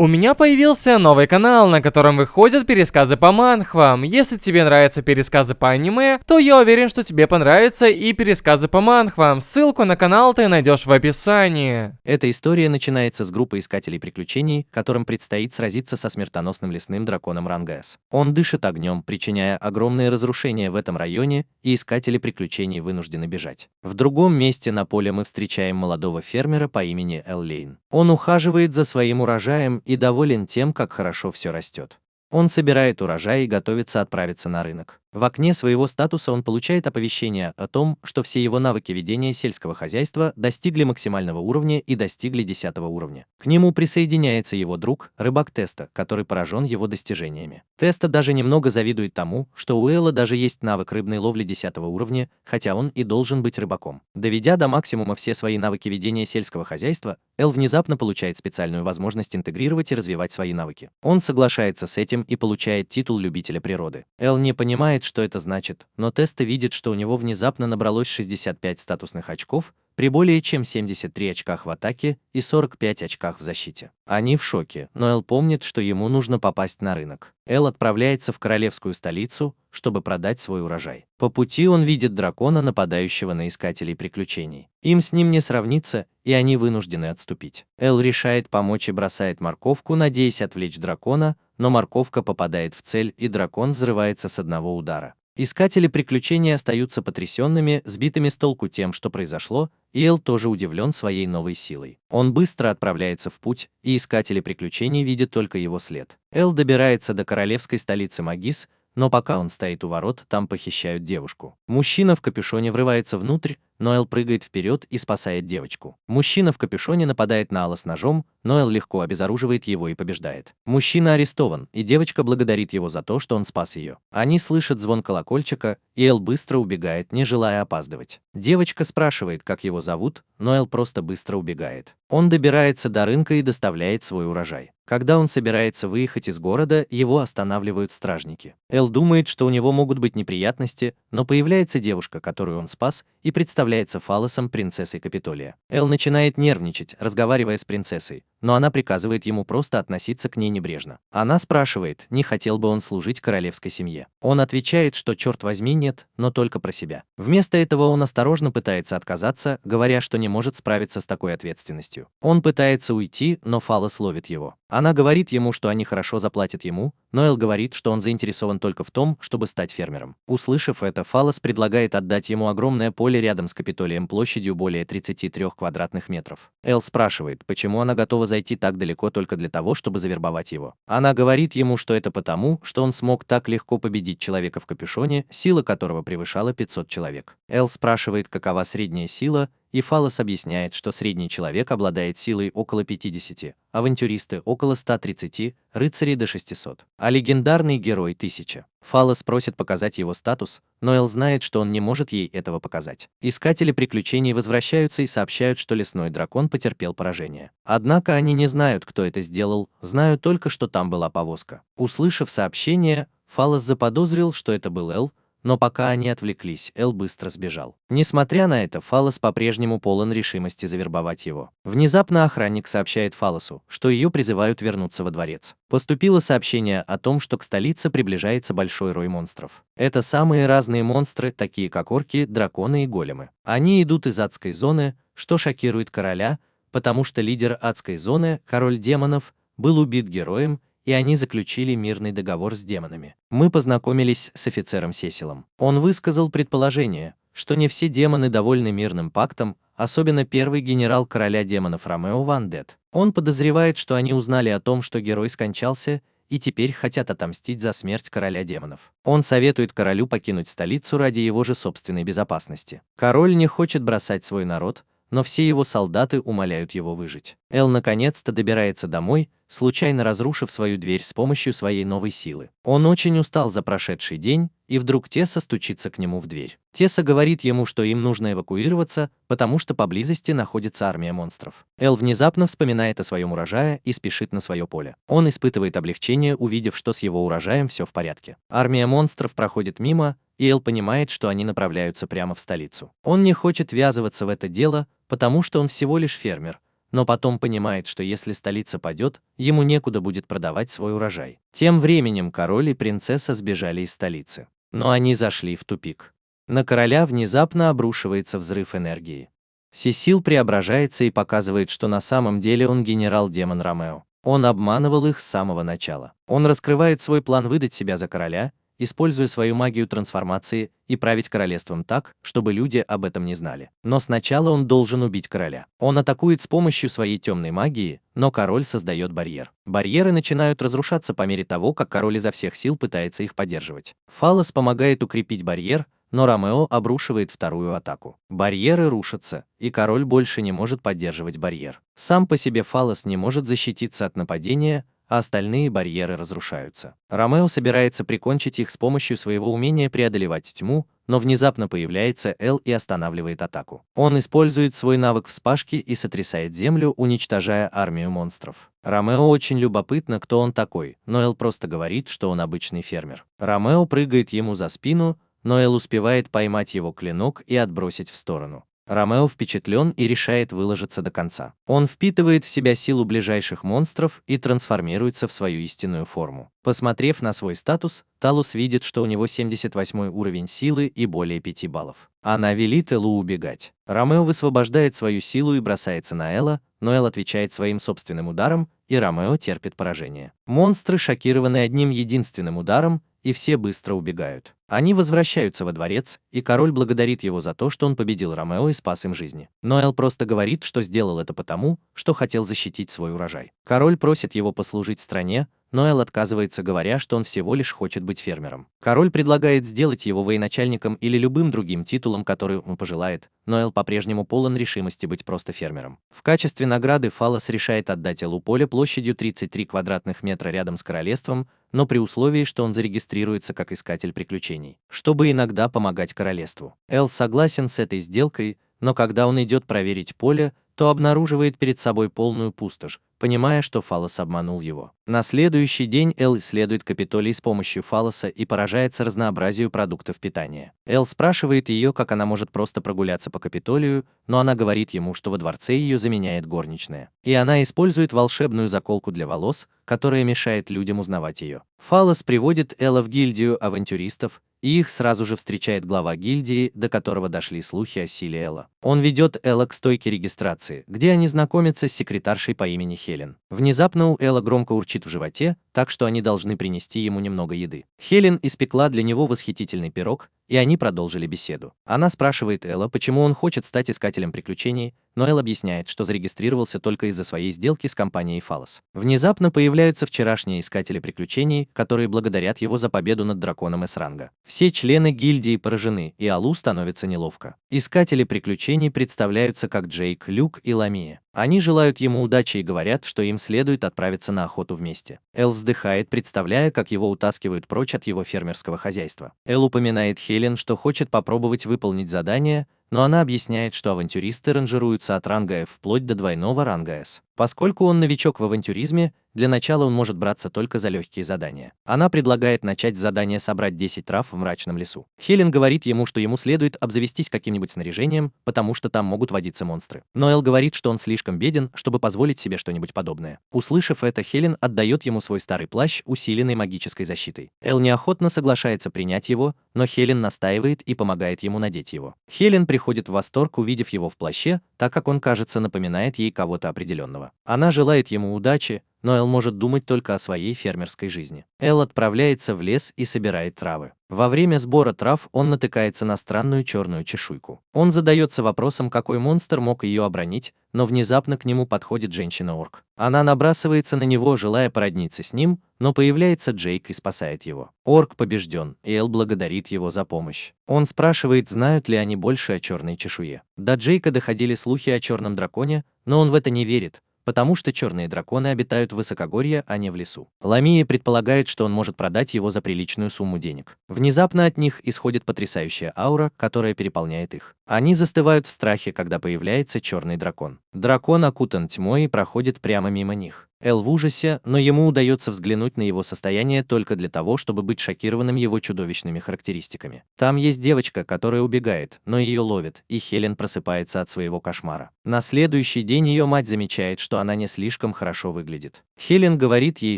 У меня появился новый канал, на котором выходят пересказы по манхвам. Если тебе нравятся пересказы по аниме, то я уверен, что тебе понравятся и пересказы по манхвам. Ссылку на канал ты найдешь в описании. Эта история начинается с группы искателей приключений, которым предстоит сразиться со смертоносным лесным драконом ранга С. Он дышит огнем, причиняя огромные разрушения в этом районе, и искатели приключений вынуждены бежать. В другом месте на поле мы встречаем молодого фермера по имени Эллейн. Он ухаживает за своим урожаем и доволен тем, как хорошо все растет. Он собирает урожай и готовится отправиться на рынок. В окне своего статуса он получает оповещение о том, что все его навыки ведения сельского хозяйства достигли максимального уровня и достигли 10 уровня. К нему присоединяется его друг, рыбак Теста, который поражен его достижениями. Теста даже немного завидует тому, что у Элла даже есть навык рыбной ловли 10 уровня, хотя он и должен быть рыбаком. Доведя до максимума все свои навыки ведения сельского хозяйства, Эл внезапно получает специальную возможность интегрировать и развивать свои навыки. Он соглашается с этим и получает титул любителя природы. Эл не понимает, что это значит, но Теста видит, что у него внезапно набралось 65 статусных очков, при более чем 73 очках в атаке и 45 очках в защите. Они в шоке, но Эл помнит, что ему нужно попасть на рынок. Эл отправляется в королевскую столицу, чтобы продать свой урожай. По пути он видит дракона, нападающего на искателей приключений. Им с ним не сравнится, и они вынуждены отступить. Эл решает помочь и бросает морковку, надеясь отвлечь дракона, но морковка попадает в цель, и дракон взрывается с одного удара. Искатели приключений остаются потрясенными, сбитыми с толку тем, что произошло, и Эл тоже удивлен своей новой силой. Он быстро отправляется в путь, и искатели приключений видят только его след. Эл добирается до королевской столицы Магис, но пока он стоит у ворот, там похищают девушку. Мужчина в капюшоне врывается внутрь, но Эл прыгает вперед и спасает девочку. Мужчина в капюшоне нападает на Алла с ножом, но Эл легко обезоруживает его и побеждает. Мужчина арестован, и девочка благодарит его за то, что он спас ее. Они слышат звон колокольчика, и Эл быстро убегает, не желая опаздывать. Девочка спрашивает, как его зовут, но Эл просто быстро убегает. Он добирается до рынка и доставляет свой урожай. Когда он собирается выехать из города, его останавливают стражники. Эл думает, что у него могут быть неприятности, но появляется девушка, которую он спас, и представляется Фалосом, принцессой Капитолия. Эл начинает нервничать, разговаривая с принцессой, но она приказывает ему просто относиться к ней небрежно. Она спрашивает, не хотел бы он служить королевской семье. Он отвечает, что черт возьми нет, но только про себя. Вместо этого он осторожно пытается отказаться, говоря, что не может справиться с такой ответственностью. Он пытается уйти, но Фалос ловит его. Она говорит ему, что они хорошо заплатят ему, но Эл говорит, что он заинтересован только в том, чтобы стать фермером. Услышав это, Фалос предлагает отдать ему огромное поле рядом с Капитолием площадью более 33 квадратных метров. Эл спрашивает, почему она готова зайти так далеко только для того, чтобы завербовать его. Она говорит ему, что это потому, что он смог так легко победить человека в капюшоне, сила которого превышала 500 человек. Эл спрашивает, какова средняя сила, и Фалос объясняет, что средний человек обладает силой около 50, авантюристы около 130, рыцари до 600, а легендарный герой 1000. Фалос просит показать его статус, но Эл знает, что он не может ей этого показать. Искатели приключений возвращаются и сообщают, что лесной дракон потерпел поражение. Однако они не знают, кто это сделал, знают только, что там была повозка. Услышав сообщение, Фалос заподозрил, что это был Эл, но пока они отвлеклись, Эл быстро сбежал. Несмотря на это, Фалос по-прежнему полон решимости завербовать его. Внезапно охранник сообщает Фалосу, что ее призывают вернуться во дворец. Поступило сообщение о том, что к столице приближается большой рой монстров. Это самые разные монстры, такие как орки, драконы и големы. Они идут из адской зоны, что шокирует короля, потому что лидер адской зоны, король демонов, был убит героем, и они заключили мирный договор с демонами. Мы познакомились с офицером Сесилом. Он высказал предположение, что не все демоны довольны мирным пактом, особенно первый генерал короля демонов Ромео Ван Дет. Он подозревает, что они узнали о том, что герой скончался, и теперь хотят отомстить за смерть короля демонов. Он советует королю покинуть столицу ради его же собственной безопасности. Король не хочет бросать свой народ, но все его солдаты умоляют его выжить. Эл наконец-то добирается домой, случайно разрушив свою дверь с помощью своей новой силы. Он очень устал за прошедший день, и вдруг Теса стучится к нему в дверь. Теса говорит ему, что им нужно эвакуироваться, потому что поблизости находится армия монстров. Эл внезапно вспоминает о своем урожае и спешит на свое поле. Он испытывает облегчение, увидев, что с его урожаем все в порядке. Армия монстров проходит мимо, и Эл понимает, что они направляются прямо в столицу. Он не хочет ввязываться в это дело, потому что он всего лишь фермер, но потом понимает, что если столица падет, ему некуда будет продавать свой урожай. Тем временем король и принцесса сбежали из столицы. Но они зашли в тупик. На короля внезапно обрушивается взрыв энергии. Сесил преображается и показывает, что на самом деле он генерал-демон Ромео. Он обманывал их с самого начала. Он раскрывает свой план выдать себя за короля, используя свою магию трансформации и править королевством так, чтобы люди об этом не знали. Но сначала он должен убить короля. Он атакует с помощью своей темной магии, но король создает барьер. Барьеры начинают разрушаться по мере того, как король изо всех сил пытается их поддерживать. Фалос помогает укрепить барьер, но Ромео обрушивает вторую атаку. Барьеры рушатся, и король больше не может поддерживать барьер. Сам по себе Фалос не может защититься от нападения, а остальные барьеры разрушаются. Ромео собирается прикончить их с помощью своего умения преодолевать тьму, но внезапно появляется Эл и останавливает атаку. Он использует свой навык вспашки и сотрясает землю, уничтожая армию монстров. Ромео очень любопытно, кто он такой, но Эл просто говорит, что он обычный фермер. Ромео прыгает ему за спину, но Эл успевает поймать его клинок и отбросить в сторону. Ромео впечатлен и решает выложиться до конца. Он впитывает в себя силу ближайших монстров и трансформируется в свою истинную форму. Посмотрев на свой статус, Талус видит, что у него 78 уровень силы и более 5 баллов. Она велит Элу убегать. Ромео высвобождает свою силу и бросается на Эла, но Эл отвечает своим собственным ударом, и Ромео терпит поражение. Монстры шокированы одним единственным ударом, и все быстро убегают. Они возвращаются во дворец, и король благодарит его за то, что он победил Ромео и спас им жизни. Но Эл просто говорит, что сделал это потому, что хотел защитить свой урожай. Король просит его послужить стране, но Эл отказывается, говоря, что он всего лишь хочет быть фермером. Король предлагает сделать его военачальником или любым другим титулом, который он пожелает, но Эл по-прежнему полон решимости быть просто фермером. В качестве награды Фалос решает отдать Элу поле площадью 33 квадратных метра рядом с королевством, но при условии, что он зарегистрируется как искатель приключений, чтобы иногда помогать королевству. Эл согласен с этой сделкой, но когда он идет проверить поле, то обнаруживает перед собой полную пустошь, понимая, что Фалос обманул его. На следующий день Эл исследует Капитолий с помощью Фалоса и поражается разнообразию продуктов питания. Эл спрашивает ее, как она может просто прогуляться по Капитолию, но она говорит ему, что во дворце ее заменяет горничная. И она использует волшебную заколку для волос, которая мешает людям узнавать ее. Фалос приводит Элла в гильдию авантюристов, и их сразу же встречает глава гильдии, до которого дошли слухи о силе Элла. Он ведет Элла к стойке регистрации, где они знакомятся с секретаршей по имени Хелен. Внезапно у Элла громко урчит в животе, так что они должны принести ему немного еды. Хелен испекла для него восхитительный пирог, и они продолжили беседу. Она спрашивает Элла, почему он хочет стать искателем приключений, но Эл объясняет, что зарегистрировался только из-за своей сделки с компанией Фалос. Внезапно появляются вчерашние искатели приключений, которые благодарят его за победу над драконом С-ранга. Все члены гильдии поражены, и Алу становится неловко. Искатели приключений представляются как Джейк, Люк и Ламия. Они желают ему удачи и говорят, что им следует отправиться на охоту вместе. Эл вздыхает, представляя, как его утаскивают прочь от его фермерского хозяйства. Эл упоминает Хелен, что хочет попробовать выполнить задание, но она объясняет, что авантюристы ранжируются от ранга F вплоть до двойного ранга S. Поскольку он новичок в авантюризме, для начала он может браться только за легкие задания. Она предлагает начать с задания собрать 10 трав в мрачном лесу. Хелен говорит ему, что ему следует обзавестись каким-нибудь снаряжением, потому что там могут водиться монстры. Но Эл говорит, что он слишком беден, чтобы позволить себе что-нибудь подобное. Услышав это, Хелен отдает ему свой старый плащ, усиленный магической защитой. Эл неохотно соглашается принять его, но Хелен настаивает и помогает ему надеть его. Хелен приходит в восторг, увидев его в плаще, так как он, кажется, напоминает ей кого-то определенного. Она желает ему удачи, но Эл может думать только о своей фермерской жизни. Эл отправляется в лес и собирает травы. Во время сбора трав он натыкается на странную черную чешуйку. Он задается вопросом, какой монстр мог ее обронить, но внезапно к нему подходит женщина-орк. Она набрасывается на него, желая породниться с ним, но появляется Джейк и спасает его. Орк побежден, и Эл благодарит его за помощь. Он спрашивает, знают ли они больше о черной чешуе. До Джейка доходили слухи о черном драконе, но он в это не верит, потому что черные драконы обитают в высокогорье, а не в лесу. Ламия предполагает, что он может продать его за приличную сумму денег. Внезапно от них исходит потрясающая аура, которая переполняет их. Они застывают в страхе, когда появляется черный дракон. Дракон окутан тьмой и проходит прямо мимо них. Эл в ужасе, но ему удается взглянуть на его состояние только для того, чтобы быть шокированным его чудовищными характеристиками. Там есть девочка, которая убегает, но ее ловят, и Хелен просыпается от своего кошмара. На следующий день ее мать замечает, что она не слишком хорошо выглядит. Хелен говорит ей,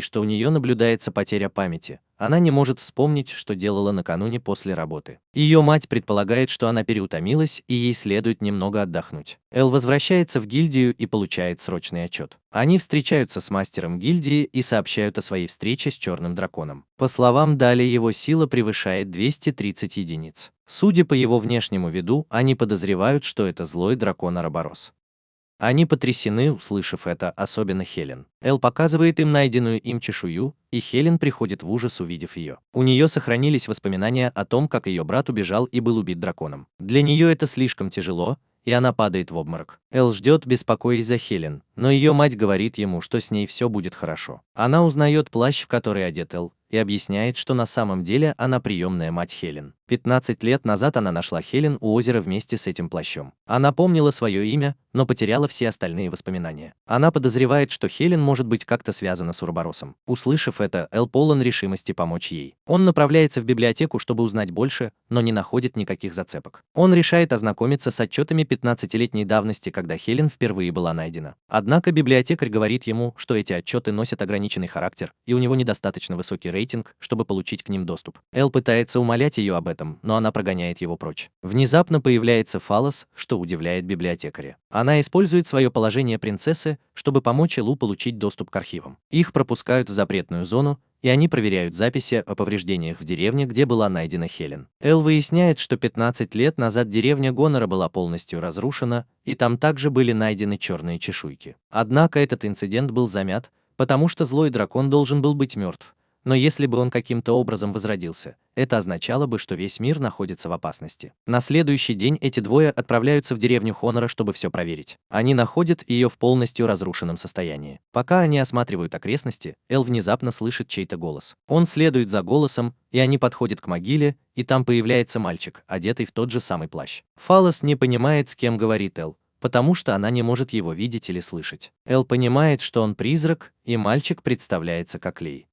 что у нее наблюдается потеря памяти. Она не может вспомнить, что делала накануне после работы. Ее мать предполагает, что она переутомилась и ей следует немного отдохнуть. Эл возвращается в гильдию и получает срочный отчет. Они встречаются с мастером гильдии и сообщают о своей встрече с черным драконом. По словам Дали, его сила превышает 230 единиц. Судя по его внешнему виду, они подозревают, что это злой дракон Араборос. Они потрясены, услышав это, особенно Хелен. Эл показывает им найденную им чешую, и Хелен приходит в ужас, увидев ее. У нее сохранились воспоминания о том, как ее брат убежал и был убит драконом. Для нее это слишком тяжело, и она падает в обморок. Эл ждет, беспокоясь за Хелен, но ее мать говорит ему, что с ней все будет хорошо. Она узнает плащ, в который одет Эл, и объясняет, что на самом деле она приемная мать Хелен. 15 лет назад она нашла Хелен у озера вместе с этим плащом. Она помнила свое имя, но потеряла все остальные воспоминания. Она подозревает, что Хелен может быть как-то связана с Урборосом. Услышав это, Эл полон решимости помочь ей. Он направляется в библиотеку, чтобы узнать больше, но не находит никаких зацепок. Он решает ознакомиться с отчетами 15-летней давности, когда Хелен впервые была найдена. Однако библиотекарь говорит ему, что эти отчеты носят ограниченный характер, и у него недостаточно высокий рейтинг, чтобы получить к ним доступ. Эл пытается умолять ее об этом, но она прогоняет его прочь. Внезапно появляется Фалос, что удивляет библиотекаря. Она использует свое положение принцессы, чтобы помочь Элу получить доступ к архивам. Их пропускают в запретную зону, и они проверяют записи о повреждениях в деревне, где была найдена Хелен. Эл выясняет, что 15 лет назад деревня Гонора была полностью разрушена, и там также были найдены черные чешуйки. Однако этот инцидент был замят, потому что злой дракон должен был быть мертв. Но если бы он каким-то образом возродился, это означало бы, что весь мир находится в опасности. На следующий день эти двое отправляются в деревню Хонора, чтобы все проверить. Они находят ее в полностью разрушенном состоянии. Пока они осматривают окрестности, Эл внезапно слышит чей-то голос. Он следует за голосом, и они подходят к могиле, и там появляется мальчик, одетый в тот же самый плащ. Фалос не понимает, с кем говорит Эл, потому что она не может его видеть или слышать. Эл понимает, что он призрак, и мальчик представляется как Лей.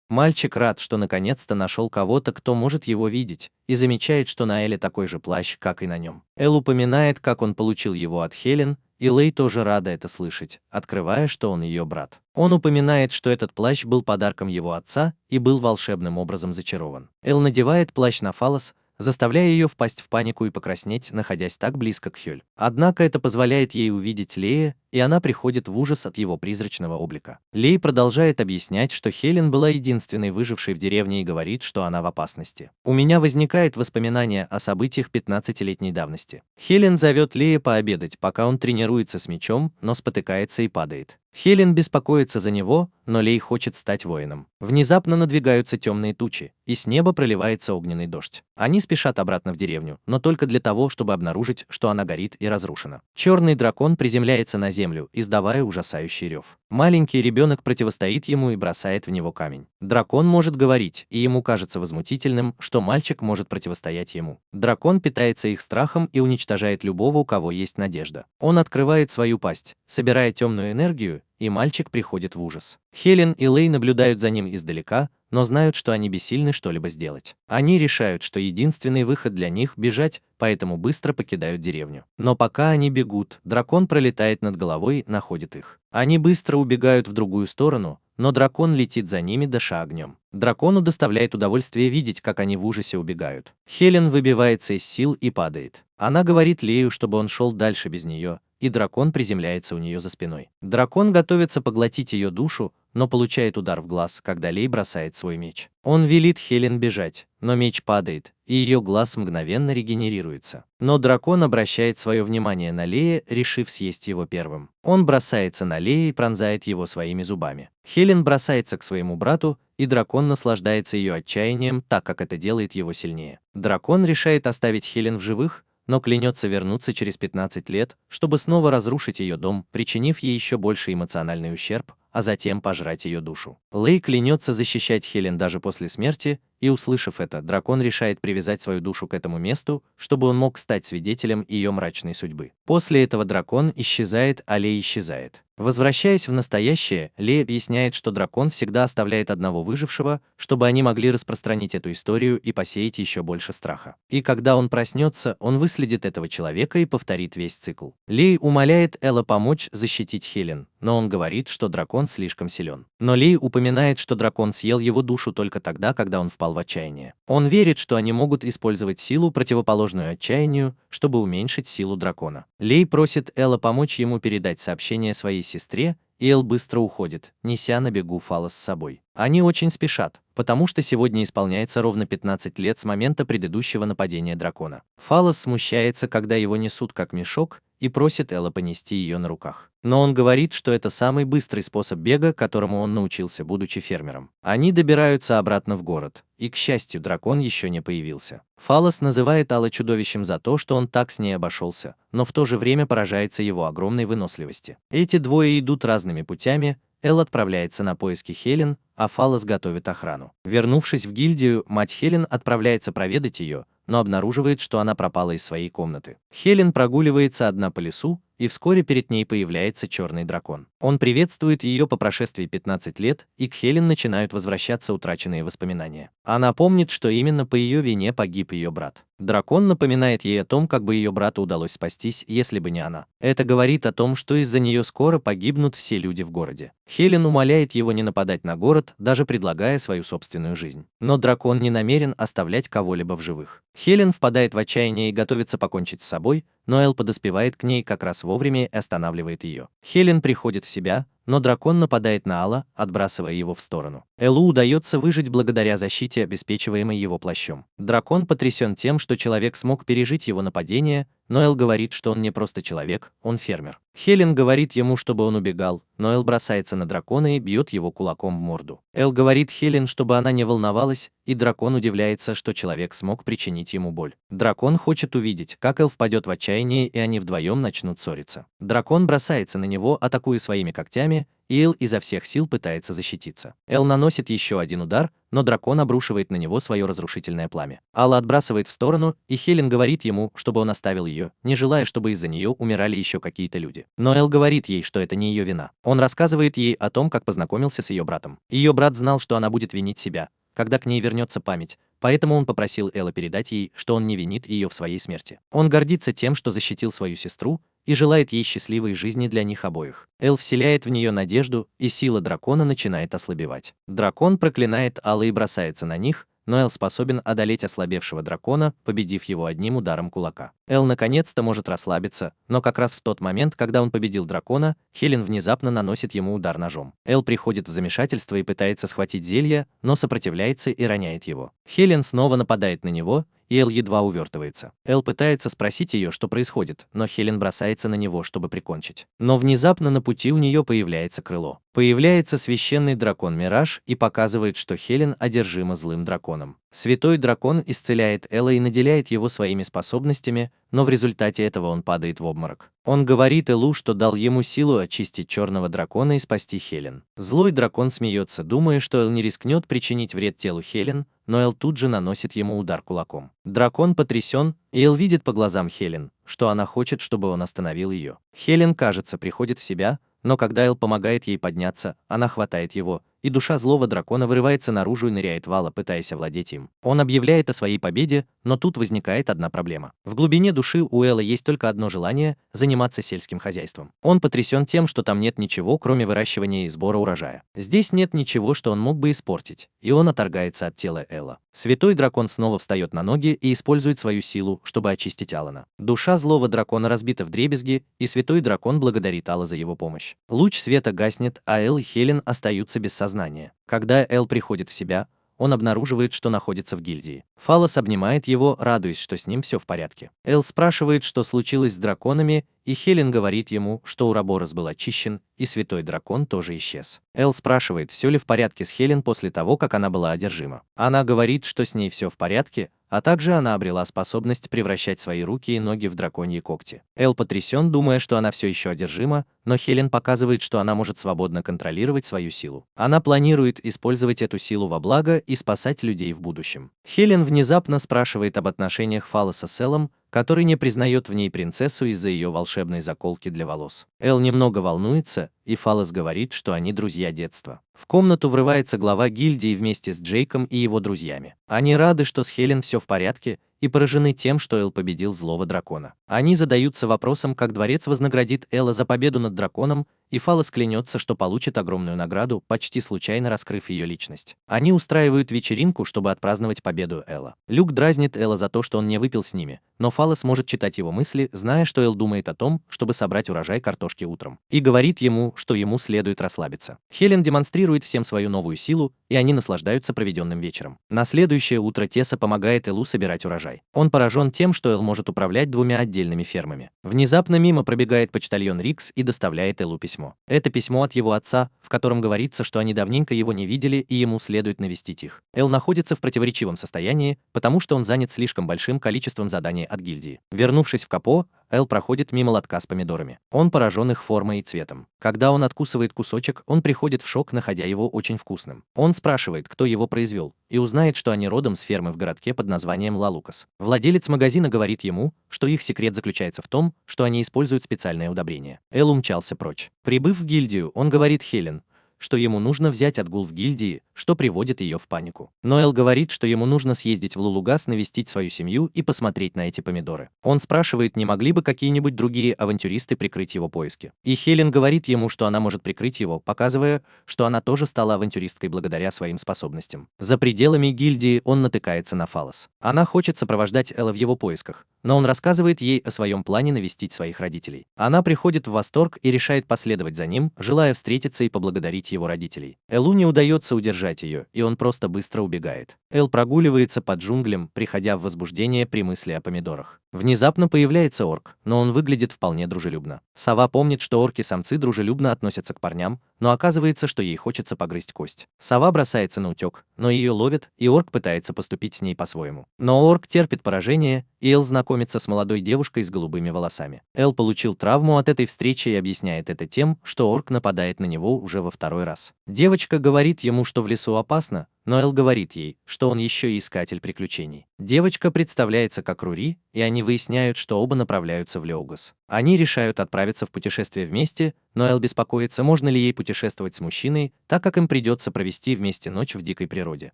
Мальчик рад, что наконец-то нашел кого-то, кто может его видеть, и замечает, что на Эле такой же плащ, как и на нем. Эл упоминает, как он получил его от Хелен, и Лей тоже рада это слышать, открывая, что он ее брат. Он упоминает, что этот плащ был подарком его отца и был волшебным образом зачарован. Эл надевает плащ на Фалос, заставляя ее впасть в панику и покраснеть, находясь так близко к Хёль. Однако это позволяет ей увидеть Лея, и она приходит в ужас от его призрачного облика. Лей продолжает объяснять, что Хелен была единственной выжившей в деревне и говорит, что она в опасности. У меня возникает воспоминание о событиях 15-летней давности. Хелен зовет Лея пообедать, пока он тренируется с мечом, но спотыкается и падает. Хелен беспокоится за него, но Лей хочет стать воином. Внезапно надвигаются темные тучи, и с неба проливается огненный дождь. Они спешат обратно в деревню, но только для того, чтобы обнаружить, что она горит и разрушена. Черный дракон приземляется на землю, издавая ужасающий рев. Маленький ребенок противостоит ему и бросает в него камень. Дракон может говорить, и ему кажется возмутительным, что мальчик может противостоять ему. Дракон питается их страхом и уничтожает любого, у кого есть надежда. Он открывает свою пасть, собирая темную энергию, и мальчик приходит в ужас. Хелен и Лей наблюдают за ним издалека, но знают, что они бессильны что-либо сделать. Они решают, что единственный выход для них – бежать, поэтому быстро покидают деревню. Но пока они бегут, дракон пролетает над головой, находит их. Они быстро убегают в другую сторону, но дракон летит за ними, дыша огнем. Дракону доставляет удовольствие видеть, как они в ужасе убегают. Хелен выбивается из сил и падает. Она говорит Лею, чтобы он шел дальше без нее, и дракон приземляется у нее за спиной. Дракон готовится поглотить ее душу, но получает удар в глаз, когда Лей бросает свой меч. Он велит Хелен бежать, но меч падает, и ее глаз мгновенно регенерируется. Но дракон обращает свое внимание на Лея, решив съесть его первым. Он бросается на Лея и пронзает его своими зубами. Хелен бросается к своему брату, и дракон наслаждается ее отчаянием, так как это делает его сильнее. Дракон решает оставить Хелен в живых, но клянется вернуться через 15 лет, чтобы снова разрушить ее дом, причинив ей еще больше эмоциональный ущерб, а затем пожрать ее душу. Лей клянется защищать Хелен даже после смерти, и, услышав это, дракон решает привязать свою душу к этому месту, чтобы он мог стать свидетелем ее мрачной судьбы. После этого дракон исчезает, а Лей исчезает. Возвращаясь в настоящее, Лей объясняет, что дракон всегда оставляет одного выжившего, чтобы они могли распространить эту историю и посеять еще больше страха. И когда он проснется, он выследит этого человека и повторит весь цикл. Лей умоляет Элла помочь защитить Хелен, но он говорит, что дракон слишком силен. Но Лей упоминает, что дракон съел его душу только тогда, когда он впал в отчаяние. Он верит, что они могут использовать силу, противоположную отчаянию, чтобы уменьшить силу дракона. Лей просит Элла помочь ему передать сообщение своей сестре, и Эл быстро уходит, неся на бегу Фалос с собой. Они очень спешат, потому что сегодня исполняется ровно 15 лет с момента предыдущего нападения дракона. Фалос смущается, когда его несут как мешок, и просит Элла понести ее на руках. Но он говорит, что это самый быстрый способ бега, которому он научился, будучи фермером. Они добираются обратно в город, и, к счастью, дракон еще не появился. Фалос называет Алла чудовищем за то, что он так с ней обошелся, но в то же время поражается его огромной выносливости. Эти двое идут разными путями. Эл отправляется на поиски Хелен, а Фалос готовит охрану. Вернувшись в гильдию, мать Хелен отправляется проведать ее, но обнаруживает, что она пропала из своей комнаты. Хелен прогуливается одна по лесу, и вскоре перед ней появляется черный дракон. Он приветствует ее по прошествии 15 лет, и к Хелен начинают возвращаться утраченные воспоминания. Она помнит, что именно по ее вине погиб ее брат. Дракон напоминает ей о том, как бы ее брату удалось спастись, если бы не она. Это говорит о том, что из-за нее скоро погибнут все люди в городе. Хелен умоляет его не нападать на город, даже предлагая свою собственную жизнь. Но дракон не намерен оставлять кого-либо в живых. Хелен впадает в отчаяние и готовится покончить с собой, но Эл подоспевает к ней как раз вовремя и останавливает ее. Хелен приходит в себя, но дракон нападает на Алла, отбрасывая его в сторону. Эллу удается выжить благодаря защите, обеспечиваемой его плащом. Дракон потрясен тем, что человек смог пережить его нападение, но Эл говорит, что он не просто человек, он фермер. Хелен говорит ему, чтобы он убегал, но Эл бросается на дракона и бьет его кулаком в морду. Эл говорит Хелен, чтобы она не волновалась, и дракон удивляется, что человек смог причинить ему боль. Дракон хочет увидеть, как Эл впадет в отчаяние, и они вдвоем начнут ссориться. Дракон бросается на него, атакуя своими когтями, и Эл изо всех сил пытается защититься. Эл наносит еще один удар, но дракон обрушивает на него свое разрушительное пламя. Алла отбрасывает в сторону, и Хелен говорит ему, чтобы он оставил ее, не желая, чтобы из-за нее умирали еще какие-то люди. Но Эл говорит ей, что это не ее вина. Он рассказывает ей о том, как познакомился с ее братом. Ее брат знал, что она будет винить себя, когда к ней вернется память, поэтому он попросил Элла передать ей, что он не винит ее в своей смерти. Он гордится тем, что защитил свою сестру, и желает ей счастливой жизни для них обоих. Эл вселяет в нее надежду, и сила дракона начинает ослабевать. Дракон проклинает Алла и бросается на них, но Эл способен одолеть ослабевшего дракона, победив его одним ударом кулака. Эл наконец-то может расслабиться, но как раз в тот момент, когда он победил дракона, Хелен внезапно наносит ему удар ножом. Эл приходит в замешательство и пытается схватить зелье, но сопротивляется и роняет его. Хелен снова нападает на него, и Эл едва увертывается. Эл пытается спросить ее, что происходит, но Хелен бросается на него, чтобы прикончить. Но внезапно на пути у нее появляется крыло. Появляется священный дракон Мираж и показывает, что Хелен одержима злым драконом. Святой дракон исцеляет Элла и наделяет его своими способностями, но в результате этого он падает в обморок. Он говорит Эллу, что дал ему силу очистить черного дракона и спасти Хелен. Злой дракон смеется, думая, что Эл не рискнет причинить вред телу Хелен, но Эл тут же наносит ему удар кулаком. Дракон потрясен, и Эл видит по глазам Хелен, что она хочет, чтобы он остановил ее. Хелен, кажется, приходит в себя, но когда Эл помогает ей подняться, она хватает его, и душа злого дракона вырывается наружу и ныряет в Алла, пытаясь овладеть им. Он объявляет о своей победе, но тут возникает одна проблема. В глубине души у Элла есть только одно желание – заниматься сельским хозяйством. Он потрясен тем, что там нет ничего, кроме выращивания и сбора урожая. Здесь нет ничего, что он мог бы испортить, и он отторгается от тела Элла. Святой дракон снова встает на ноги и использует свою силу, чтобы очистить Алана. Душа злого дракона разбита вдребезги, и святой дракон благодарит Алла за его помощь. Луч света гаснет, а Эл и Хелен остаются без сознания. Когда Эл приходит в себя, он обнаруживает, что находится в гильдии. Фалос обнимает его, радуясь, что с ним все в порядке. Эл спрашивает, что случилось с драконами, и Хелен говорит ему, что Ураборос был очищен, и святой дракон тоже исчез. Эл спрашивает, все ли в порядке с Хелен после того, как она была одержима. Она говорит, что с ней все в порядке, а также она обрела способность превращать свои руки и ноги в драконьи когти. Эл потрясен, думая, что она все еще одержима, но Хелен показывает, что она может свободно контролировать свою силу. Она планирует использовать эту силу во благо и спасать людей в будущем. Хелен внезапно спрашивает об отношениях Фалоса с Элом, который не признает в ней принцессу из-за ее волшебной заколки для волос. Эл немного волнуется, и Фалос говорит, что они друзья детства. В комнату врывается глава гильдии вместе с Джейком и его друзьями. Они рады, что с Хелен все в порядке, и поражены тем, что Эл победил злого дракона. Они задаются вопросом, как дворец вознаградит Эла за победу над драконом, и Фалос клянется, что получит огромную награду, почти случайно раскрыв ее личность. Они устраивают вечеринку, чтобы отпраздновать победу Эла. Люк дразнит Эла за то, что он не выпил с ними, но Фалос может читать его мысли, зная, что Эл думает о том, чтобы собрать урожай картошки утром, и говорит ему, что ему следует расслабиться. Хелен демонстрирует всем свою новую силу, и они наслаждаются проведенным вечером. На следующее утро Теса помогает Элу собирать урожай. Он поражен тем, что Эл может управлять двумя отдельными фермами. Внезапно мимо пробегает почтальон Рикс и доставляет Элу письмо. Это письмо от его отца, в котором говорится, что они давненько его не видели и ему следует навестить их. Эл находится в противоречивом состоянии, потому что он занят слишком большим количеством заданий от гильдии. Вернувшись в Капо, Эл проходит мимо лотка с помидорами. Он поражен их формой и цветом. Когда он откусывает кусочек, он приходит в шок, находя его очень вкусным. Он спрашивает, кто его произвел, и узнает, что они родом с фермы в городке под названием Лалукас. Владелец магазина говорит ему, что их секрет заключается в том, что они используют специальное удобрение. Эл умчался прочь. Прибыв в гильдию, он говорит Хелен, что ему нужно взять отгул в гильдии, что приводит ее в панику. Но Эл говорит, что ему нужно съездить в Лулугас, навестить свою семью и посмотреть на эти помидоры. Он спрашивает, не могли бы какие-нибудь другие авантюристы прикрыть его поиски. И Хелен говорит ему, что она может прикрыть его, показывая, что она тоже стала авантюристкой благодаря своим способностям. За пределами гильдии он натыкается на Фалос. Она хочет сопровождать Эла в его поисках, но он рассказывает ей о своем плане навестить своих родителей. Она приходит в восторг и решает последовать за ним, желая встретиться и поблагодарить его родителей. Элу не удается удержать ее, и он просто быстро убегает. Эл прогуливается по джунглям, приходя в возбуждение при мысли о помидорах. Внезапно появляется орк, но он выглядит вполне дружелюбно. Сова помнит, что орки-самцы дружелюбно относятся к парням, но оказывается, что ей хочется погрызть кость. Сова бросается на утек, но ее ловят, и орк пытается поступить с ней по-своему. Но орк терпит поражение, и Эл знакомится с молодой девушкой с голубыми волосами. Эл получил травму от этой встречи и объясняет это тем, что орк нападает на него уже во второй раз. Девочка говорит ему, что в лесу опасно, но Эл говорит ей, что он еще и искатель приключений. Девочка представляется как Рури, и они выясняют, что оба направляются в Леогас. Они решают отправиться в путешествие вместе, но Эл беспокоится, можно ли ей путешествовать с мужчиной, так как им придется провести вместе ночь в дикой природе.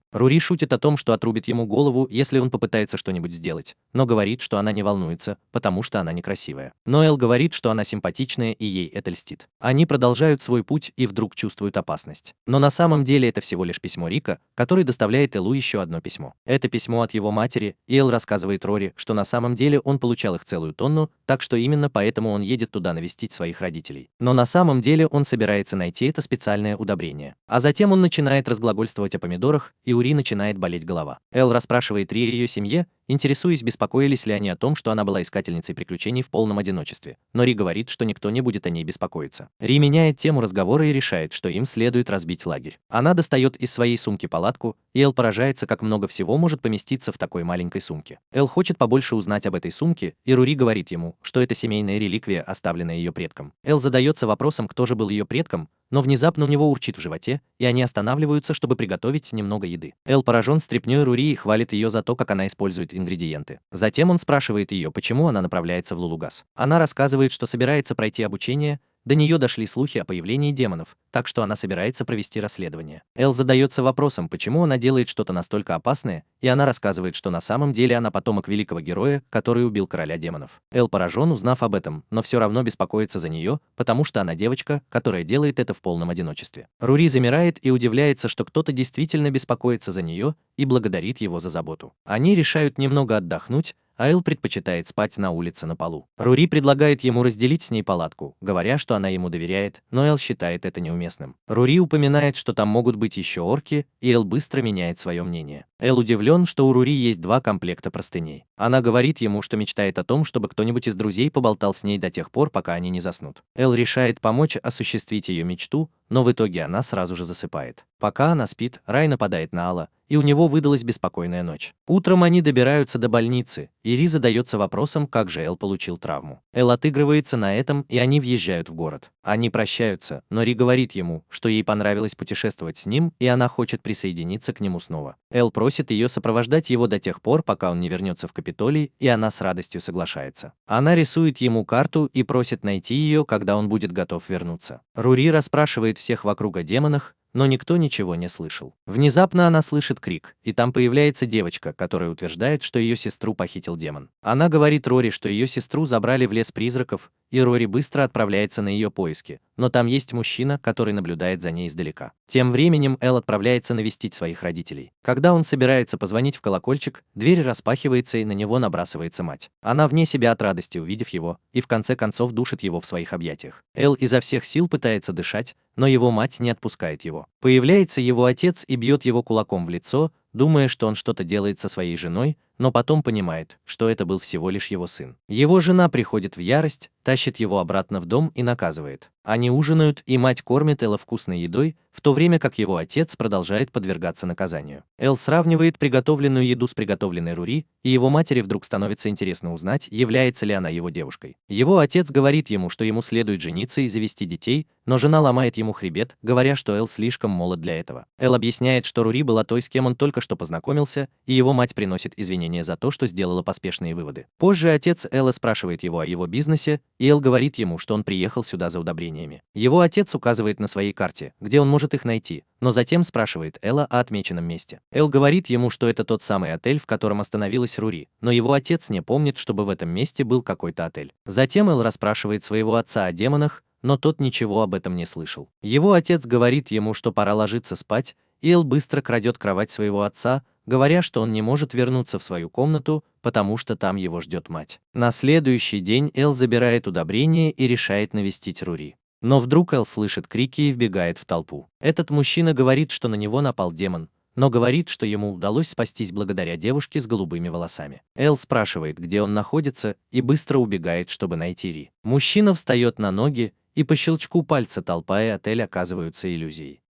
Рури шутит о том, что отрубит ему голову, если он попытается что-нибудь сделать, но говорит, что она не волнуется, потому что она некрасивая. Но Эл говорит, что она симпатичная и ей это льстит. Они продолжают свой путь и вдруг чувствуют опасность. Но на самом деле это всего лишь письмо Рика, который доставляет Элу еще одно письмо. Это письмо от его матери, и Эл рассказывает Рори, что на самом деле он получал их целую тонну, так что именно поэтому он едет туда навестить своих родителей. Но на самом деле он собирается найти это специальное удобрение. А затем он начинает разглагольствовать о помидорах, и у Ри начинает болеть голова. Эл расспрашивает Ри о ее семье, интересуясь, беспокоились ли они о том, что она была искательницей приключений в полном одиночестве. Но Ри говорит, что никто не будет о ней беспокоиться. Ри меняет тему разговора и решает, что им следует разбить лагерь. Она достает из своей сумки палатку, и Эл поражается, как много всего может поместиться в такой маленькой сумке. Эл хочет побольше узнать об этой сумке, и Рури говорит ему, что это семейная реликвия, оставленная ее предком. Эл задается вопросом, кто же был ее предком, но внезапно у него урчит в животе, и они останавливаются, чтобы приготовить немного еды. Эл поражен стряпнёй Рури и хвалит ее за то, как она использует ингредиенты. Затем он спрашивает ее, почему она направляется в Лулугас. Она рассказывает, что собирается пройти обучение. До нее дошли слухи о появлении демонов, так что она собирается провести расследование. Эл задается вопросом, почему она делает что-то настолько опасное, и она рассказывает, что на самом деле она потомок великого героя, который убил короля демонов. Эл поражен, узнав об этом, но все равно беспокоится за нее, потому что она девочка, которая делает это в полном одиночестве. Рури замирает и удивляется, что кто-то действительно беспокоится за нее и благодарит его за заботу. Они решают немного отдохнуть, а Эл предпочитает спать на улице на полу. Рури предлагает ему разделить с ней палатку, говоря, что она ему доверяет, но Эл считает это неуместным. Рури упоминает, что там могут быть еще орки, и Эл быстро меняет свое мнение. Эл удивлен, что у Рури есть 2 комплекта простыней. Она говорит ему, что мечтает о том, чтобы кто-нибудь из друзей поболтал с ней до тех пор, пока они не заснут. Эл решает помочь осуществить ее мечту, но в итоге она сразу же засыпает. Пока она спит, Рай нападает на Алла, и у него выдалась беспокойная ночь. Утром они добираются до больницы, и Ри задается вопросом, как же Эл получил травму. Эл отыгрывается на этом, и они въезжают в город. Они прощаются, но Ри говорит ему, что ей понравилось путешествовать с ним, и она хочет присоединиться к нему снова. Эл просит ее сопровождать его до тех пор, пока он не вернется в Капитолий, и она с радостью соглашается. Она рисует ему карту и просит найти ее, когда он будет готов вернуться. Рури расспрашивает всех вокруг о демонах, но никто ничего не слышал. Внезапно она слышит крик, и там появляется девочка, которая утверждает, что ее сестру похитил демон. Она говорит Рори, что ее сестру забрали в лес призраков, и Рори быстро отправляется на ее поиски, но там есть мужчина, который наблюдает за ней издалека. Тем временем Эл отправляется навестить своих родителей. Когда он собирается позвонить в колокольчик, дверь распахивается, и на него набрасывается мать. Она вне себя от радости, увидев его, и в конце концов душит его в своих объятиях. Эл изо всех сил пытается дышать, но его мать не отпускает его. Появляется его отец и бьет его кулаком в лицо, думая, что он что-то делает со своей женой, но потом понимает, что это был всего лишь его сын. Его жена приходит в ярость, тащит его обратно в дом и наказывает. Они ужинают, и мать кормит Элла вкусной едой, в то время как его отец продолжает подвергаться наказанию. Эл сравнивает приготовленную еду с приготовленной Рури, и его матери вдруг становится интересно узнать, является ли она его девушкой. Его отец говорит ему, что ему следует жениться и завести детей, но жена ломает ему хребет, говоря, что Эл слишком молод для этого. Эл объясняет, что Рури была той, с кем он только что познакомился, и его мать приносит извинения за то, что сделала поспешные выводы. Позже отец Элла спрашивает его о его бизнесе, и Эл говорит ему, что он приехал сюда за удобрениями. Его отец указывает на своей карте, где он может их найти, но затем спрашивает Элла о отмеченном месте. Эл говорит ему, что это тот самый отель, в котором остановилась Рури, но его отец не помнит, чтобы в этом месте был какой-то отель. Затем Эл расспрашивает своего отца о демонах, но тот ничего об этом не слышал. Его отец говорит ему, что пора ложиться спать, и Эл быстро крадет кровать своего отца, говоря, что он не может вернуться в свою комнату, потому что там его ждет мать. На следующий день Эл забирает удобрение и решает навестить Рури. Но вдруг Эл слышит крики и вбегает в толпу. Этот мужчина говорит, что на него напал демон, но говорит, что ему удалось спастись благодаря девушке с голубыми волосами. Эл спрашивает, где он находится, и быстро убегает, чтобы найти Ри. Мужчина встает на ноги, и по щелчку пальца толпа и отель оказываются иллюзией.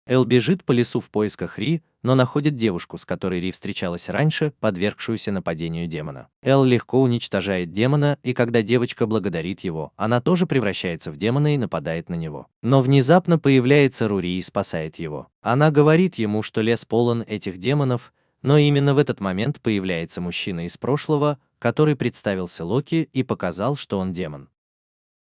Эл бежит по лесу в поисках Ри, но находит девушку, с которой Ри встречалась раньше, подвергшуюся нападению демона. Эл легко уничтожает демона, и когда девочка благодарит его, она тоже превращается в демона и нападает на него. Но внезапно появляется Рури и спасает его. Она говорит ему, что лес полон этих демонов, но именно в этот момент появляется мужчина из прошлого, который представился Локи и показал, что он демон.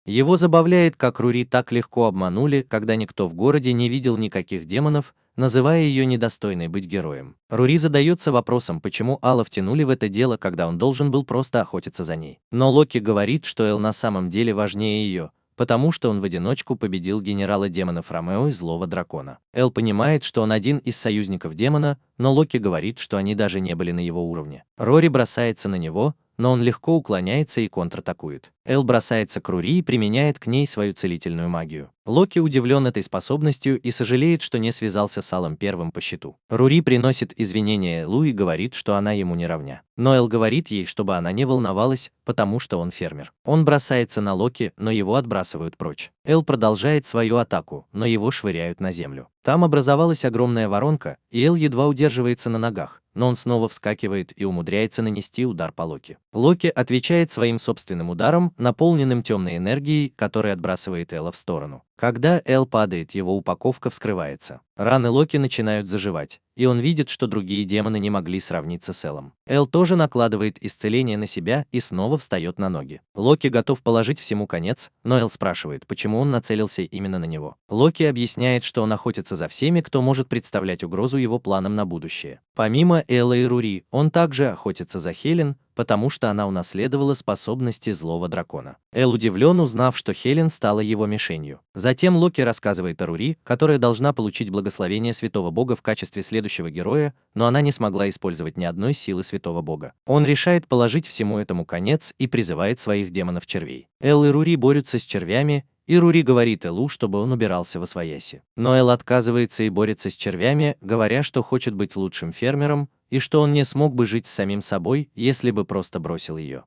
Его забавляет, как Рури так легко обманули, когда никто в городе не видел никаких демонов, называя ее недостойной быть героем. Рури задается вопросом, почему Алла втянули в это дело, когда он должен был просто охотиться за ней. Но Локи говорит, что Эл на самом деле важнее ее, потому что он в одиночку победил генерала демонов Ромео и злого дракона. Эл понимает, что он один из союзников демона, но Локи говорит, что они даже не были на его уровне. Рори бросается на него, но он легко уклоняется и контратакует. Эл бросается к Рури и применяет к ней свою целительную магию. Локи удивлен этой способностью и сожалеет, что не связался с Аллом первым по счету. Рури приносит извинения Элу и говорит, что она ему не равня. Но Эл говорит ей, чтобы она не волновалась, потому что он фермер. Он бросается на Локи, но его отбрасывают прочь. Эл продолжает свою атаку, но его швыряют на землю. Там образовалась огромная воронка, и Эл едва удерживается на ногах, но он снова вскакивает и умудряется нанести удар по Локи. Локи отвечает своим собственным ударом, наполненным темной энергией, который отбрасывает Элла в сторону. Когда Эл падает, его упаковка вскрывается. Раны Локи начинают заживать, и он видит, что другие демоны не могли сравниться с Эллом. Эл тоже накладывает исцеление на себя и снова встает на ноги. Локи готов положить всему конец, но Эл спрашивает, почему он нацелился именно на него. Локи объясняет, что он охотится за всеми, кто может представлять угрозу его планам на будущее. Помимо Элла и Рури, он также охотится за Хелен, потому что она унаследовала способности злого дракона. Эл удивлен, узнав, что Хелен стала его мишенью. Затем Локи рассказывает о Рури, которая должна получить благословение Святого Бога в качестве следующего героя, но она не смогла использовать ни одной силы Святого Бога. Он решает положить всему этому конец и призывает своих демонов-червей. Эл и Рури борются с червями, и Рури говорит Элу, чтобы он убирался восвояси. Но Эл отказывается и борется с червями, говоря, что хочет быть лучшим фермером, и что он не смог бы жить с самим собой, если бы просто бросил ее.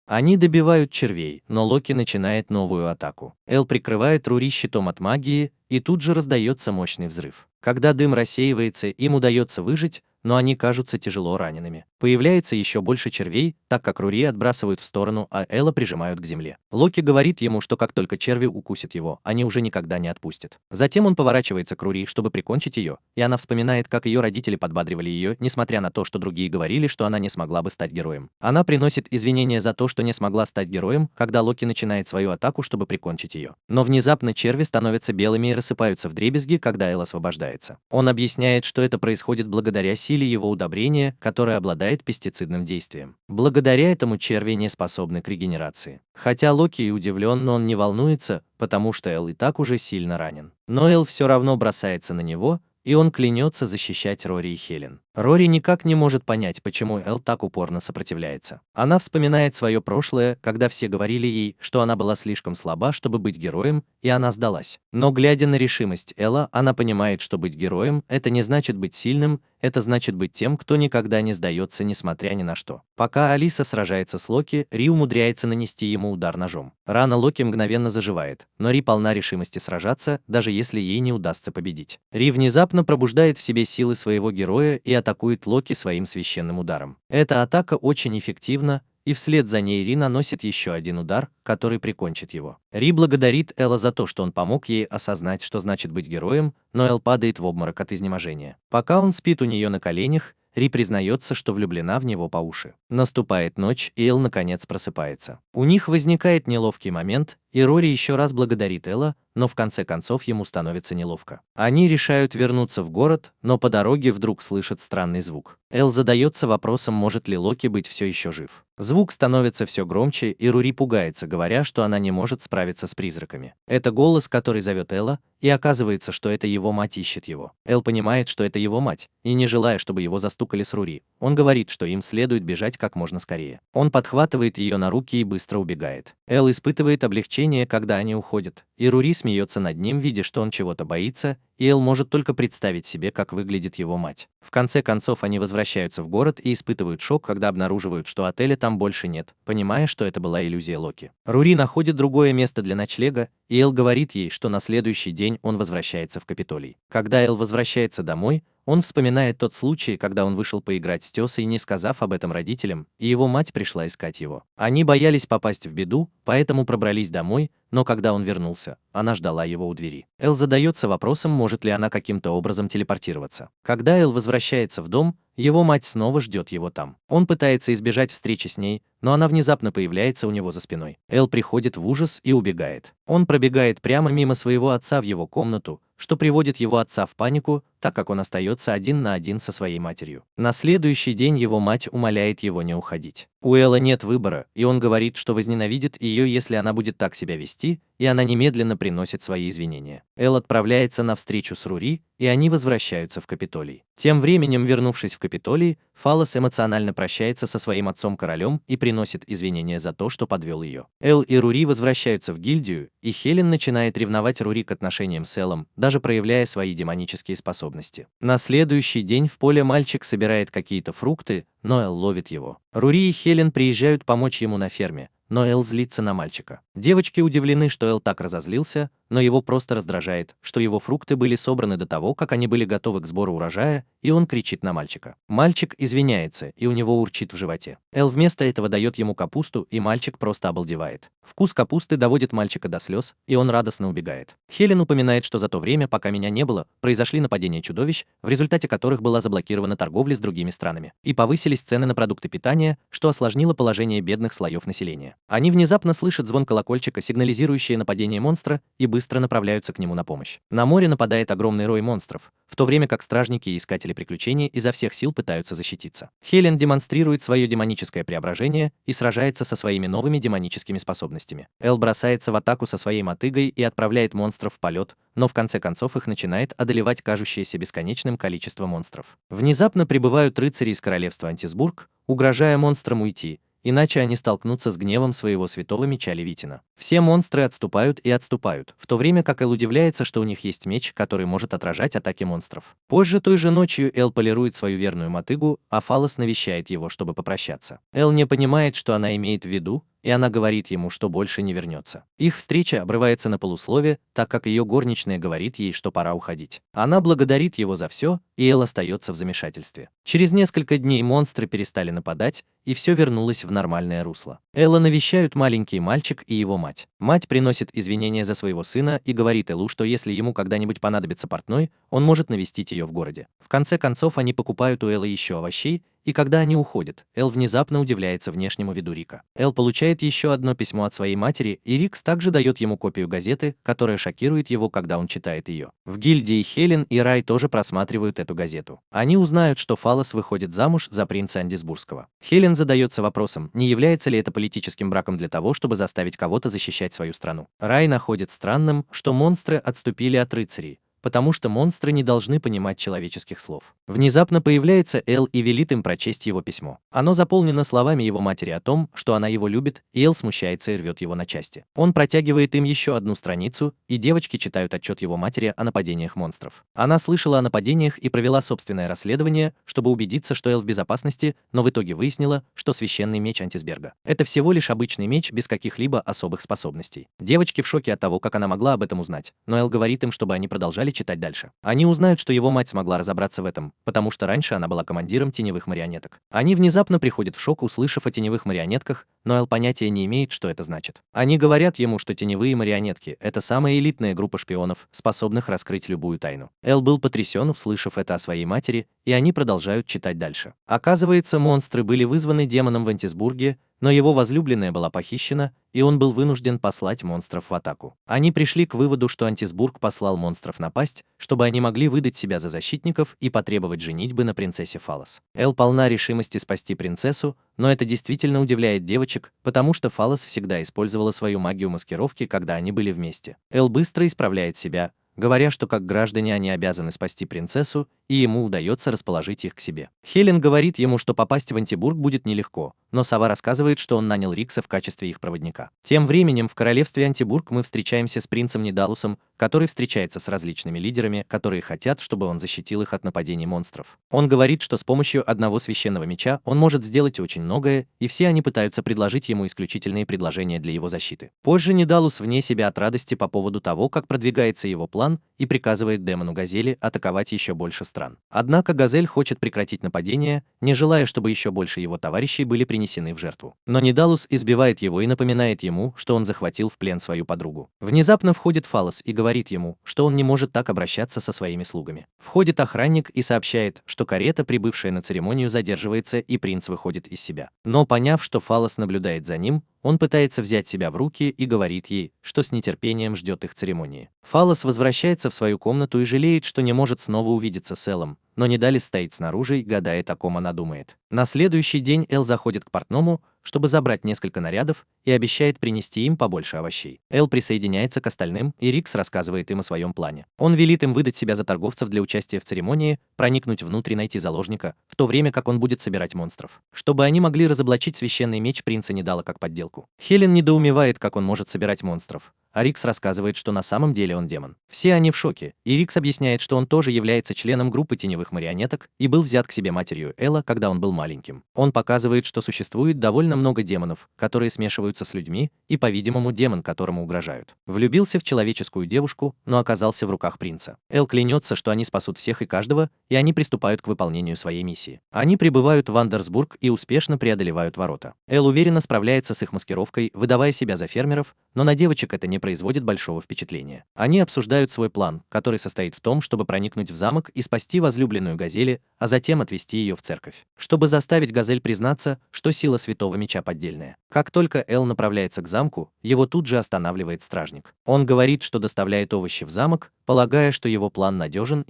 Они добивают червей, но Локи начинает новую атаку. Эл прикрывает Рури щитом от магии, и тут же раздается мощный взрыв. Когда дым рассеивается, им удается выжить, но они кажутся тяжело ранеными. Появляется еще больше червей, так как Рури отбрасывают в сторону, а Элла прижимают к земле. Локи говорит ему, что как только черви укусят его, они уже никогда не отпустят. Затем он поворачивается к Рури, чтобы прикончить ее, и она вспоминает, как ее родители подбадривали ее, несмотря на то, что другие говорили, что она не смогла бы стать героем. Она приносит извинения за то, что не смогла стать героем, когда Локи начинает свою атаку, чтобы прикончить ее. Но внезапно черви становятся белыми и рассыпаются вдребезги, когда Элла освобождается. Он объясняет, что это происходит благодаря силе его удобрения, которое обладает пестицидным действием. Благодаря этому черви не способны к регенерации. Хотя Локи и удивлен, но он не волнуется, потому что Эл и так уже сильно ранен. Но Эл все равно бросается на него, и он клянется защищать Рори и Хелен. Рори никак не может понять, почему Эл так упорно сопротивляется. Она вспоминает свое прошлое, когда все говорили ей, что она была слишком слаба, чтобы быть героем, и она сдалась. Но глядя на решимость Элла, она понимает, что быть героем – это не значит быть сильным, это значит быть тем, кто никогда не сдается, несмотря ни на что. Пока Алиса сражается с Локи, Ри умудряется нанести ему удар ножом. Рана Локи мгновенно заживает, но Ри полна решимости сражаться, даже если ей не удастся победить. Ри внезапно пробуждает в себе силы своего героя и атакует Локи своим священным ударом. Эта атака очень эффективна, и вслед за ней Ри наносит еще один удар, который прикончит его. Ри благодарит Элла за то, что он помог ей осознать, что значит быть героем, но Эл падает в обморок от изнеможения. Пока он спит у нее на коленях, Ри признается, что влюблена в него по уши. Наступает ночь, и Эл наконец просыпается. У них возникает неловкий момент, и Рори еще раз благодарит Элла, но в конце концов ему становится неловко. Они решают вернуться в город, но по дороге вдруг слышат странный звук. Эл задается вопросом, может ли Локи быть все еще жив. Звук становится все громче, и Рури пугается, говоря, что она не может справиться с призраками. Это голос, который зовет Элла, и оказывается, что это его мать ищет его. Эл понимает, что это его мать, и не желая, чтобы его застукали с Рури, он говорит, что им следует бежать как можно скорее. Он подхватывает ее на руки и быстро убегает. Эл испытывает облегчение, когда они уходят, и Рури смеется над ним, видя, что он чего-то боится, и Эл может только представить себе, как выглядит его мать. В конце концов они возвращаются в город и испытывают шок, когда обнаруживают, что отеля там больше нет, понимая, что это была иллюзия Локи. Рури находит другое место для ночлега, и Эл говорит ей, что на следующий день он возвращается в Капитолий. Когда Эл возвращается домой, он вспоминает тот случай, когда он вышел поиграть с тёсой, не сказав об этом родителям, и его мать пришла искать его. Они боялись попасть в беду, поэтому пробрались домой, но когда он вернулся, она ждала его у двери. Эл задается вопросом, может ли она каким-то образом телепортироваться. Когда Эл возвращается в дом, его мать снова ждет его там. Он пытается избежать встречи с ней, но она внезапно появляется у него за спиной. Эл приходит в ужас и убегает. Он пробегает прямо мимо своего отца в его комнату, что приводит его отца в панику, так как он остается один на один со своей матерью. На следующий день его мать умоляет его не уходить. У Элла нет выбора, и он говорит, что возненавидит ее, если она будет так себя вести, и она немедленно приносит свои извинения. Эл отправляется на встречу с Рури, и они возвращаются в Капитолий. Тем временем, вернувшись в Капитолий, Фалос эмоционально прощается со своим отцом-королем и приносит извинения за то, что подвел ее. Эл и Рури возвращаются в гильдию, и Хелен начинает ревновать Рури к отношениям с Эллом, даже проявляя свои демонические способности. На следующий день в поле мальчик собирает какие-то фрукты, но Эл ловит его. Рури и Хелен приезжают помочь ему на ферме, но Эл злится на мальчика. Девочки удивлены, что Эл так разозлился, но его просто раздражает, что его фрукты были собраны до того, как они были готовы к сбору урожая, и он кричит на мальчика. Мальчик извиняется, и у него урчит в животе. Эл вместо этого дает ему капусту, и мальчик просто обалдевает. Вкус капусты доводит мальчика до слез, и он радостно убегает. Хелен упоминает, что за то время, пока меня не было, произошли нападения чудовищ, в результате которых была заблокирована торговля с другими странами, и повысились цены на продукты питания, что осложнило положение бедных слоев населения. Они внезапно слышат звон колокольчика, сигнализирующий нападение монстра, и быстро направляются к нему на помощь. На море нападает огромный рой монстров, в то время как стражники и искатели приключений изо всех сил пытаются защититься. Хелен демонстрирует свое демоническое преображение и сражается со своими новыми демоническими способностями. Эл бросается в атаку со своей мотыгой и отправляет монстров в полет, но в конце концов их начинает одолевать кажущееся бесконечным количество монстров. Внезапно прибывают рыцари из королевства Антисбург, угрожая монстрам уйти, иначе они столкнутся с гневом своего святого меча Левитина. Все монстры отступают и отступают, в то время как Эл удивляется, что у них есть меч, который может отражать атаки монстров. Позже той же ночью Эл полирует свою верную мотыгу, а Фалос навещает его, чтобы попрощаться. Эл не понимает, что она имеет в виду, и она говорит ему, что больше не вернется. Их встреча обрывается на полуслове, так как ее горничная говорит ей, что пора уходить. Она благодарит его за все, и Эл остается в замешательстве. Через несколько дней монстры перестали нападать, и все вернулось в нормальное русло. Элла навещают маленький мальчик и его мать. Мать приносит извинения за своего сына и говорит Эллу, что если ему когда-нибудь понадобится портной, он может навестить ее в городе. В конце концов, они покупают у Эллы еще овощей, и когда они уходят, Эл внезапно удивляется внешнему виду Рика. Эл получает еще одно письмо от своей матери, и Рикс также дает ему копию газеты, которая шокирует его, когда он читает ее. В гильдии Хелен и Рай тоже просматривают эту газету. Они узнают, что Фалос выходит замуж за принца Андисбургского. Хелен задается вопросом, не является ли это политическим браком для того, чтобы заставить кого-то защищать свою страну. Рай находит странным, что монстры отступили от рыцарей, потому что монстры не должны понимать человеческих слов. Внезапно появляется Эл и велит им прочесть его письмо. Оно заполнено словами его матери о том, что она его любит, и Эл смущается и рвет его на части. Он протягивает им еще одну страницу, и девочки читают отчет его матери о нападениях монстров. Она слышала о нападениях и провела собственное расследование, чтобы убедиться, что Эл в безопасности, но в итоге выяснила, что священный меч Антисберга — это всего лишь обычный меч без каких-либо особых способностей. Девочки в шоке от того, как она могла об этом узнать, но Эл говорит им, чтобы они продолжали читать дальше. Они узнают, что его мать смогла разобраться в этом, потому что раньше она была командиром теневых марионеток. Они внезапно приходят в шок, услышав о теневых марионетках, но Эл понятия не имеет, что это значит. Они говорят ему, что теневые марионетки — это самая элитная группа шпионов, способных раскрыть любую тайну. Эл был потрясен, услышав это о своей матери, и они продолжают читать дальше. Оказывается, монстры были вызваны демоном в Антисбурге, но его возлюбленная была похищена, и он был вынужден послать монстров в атаку. Они пришли к выводу, что Антисбург послал монстров напасть, чтобы они могли выдать себя за защитников и потребовать женитьбы на принцессе Фалос. Эл полна решимости спасти принцессу, но это действительно удивляет девочек, потому что Фалос всегда использовала свою магию маскировки, когда они были вместе. Эл быстро исправляет себя, говоря, что как граждане они обязаны спасти принцессу, и ему удается расположить их к себе. Хелен говорит ему, что попасть в Антибург будет нелегко, но сова рассказывает, что он нанял Рикса в качестве их проводника. Тем временем в королевстве Антибург мы встречаемся с принцем Нидалусом, который встречается с различными лидерами, которые хотят, чтобы он защитил их от нападений монстров. Он говорит, что с помощью одного священного меча он может сделать очень многое, и все они пытаются предложить ему исключительные предложения для его защиты. Позже Нидалус вне себя от радости по поводу того, как продвигается его план, и приказывает демону Газели атаковать еще больше стран. Однако Газель хочет прекратить нападение, не желая, чтобы еще больше его товарищей были принесены в жертву. Но Нидалус избивает его и напоминает ему, что он захватил в плен свою подругу. Внезапно входит Фалос и говорит ему, что он не может так обращаться со своими слугами. Входит охранник и сообщает, что карета, прибывшая на церемонию, задерживается, и принц выходит из себя. Но поняв, что Фалос наблюдает за ним, он пытается взять себя в руки и говорит ей, что с нетерпением ждет их церемонии. Фалос возвращается в свою комнату и жалеет, что не может снова увидеться с Эллом, но Нидалис стоит снаружи и гадает, о ком она думает. На следующий день Эл заходит к портному, чтобы забрать несколько нарядов, и обещает принести им побольше овощей. Эл присоединяется к остальным, и Рикс рассказывает им о своем плане. Он велит им выдать себя за торговцев для участия в церемонии, проникнуть внутрь и найти заложника, в то время как он будет собирать монстров, чтобы они могли разоблачить священный меч принца Нидала как подделку. Хелен недоумевает, как он может собирать монстров, а Рикс рассказывает, что на самом деле он демон. Все они в шоке, и Рикс объясняет, что он тоже является членом группы теневых марионеток и был взят к себе матерью Элла, когда он был маленьким. Он показывает, что существует довольно много демонов, которые смешиваются с людьми, и, по-видимому, демон, которому угрожают. Влюбился в человеческую девушку, но оказался в руках принца. Эл клянется, что они спасут всех и каждого, и они приступают к выполнению своей миссии. Они прибывают в Андерсбург и успешно преодолевают ворота. Эл уверенно справляется с их маскировкой, выдавая себя за фермеров, но на девочек это не производит большого впечатления. Они обсуждают свой план, который состоит в том, чтобы проникнуть в замок и спасти возлюбленную Газели, а затем отвезти ее в церковь, чтобы заставить Газель признаться, что сила Святого Меча поддельная. Как только Эл направляется к замку, его тут же останавливает стражник. Он говорит, что доставляет овощи в замок, полагая, что его план надежен.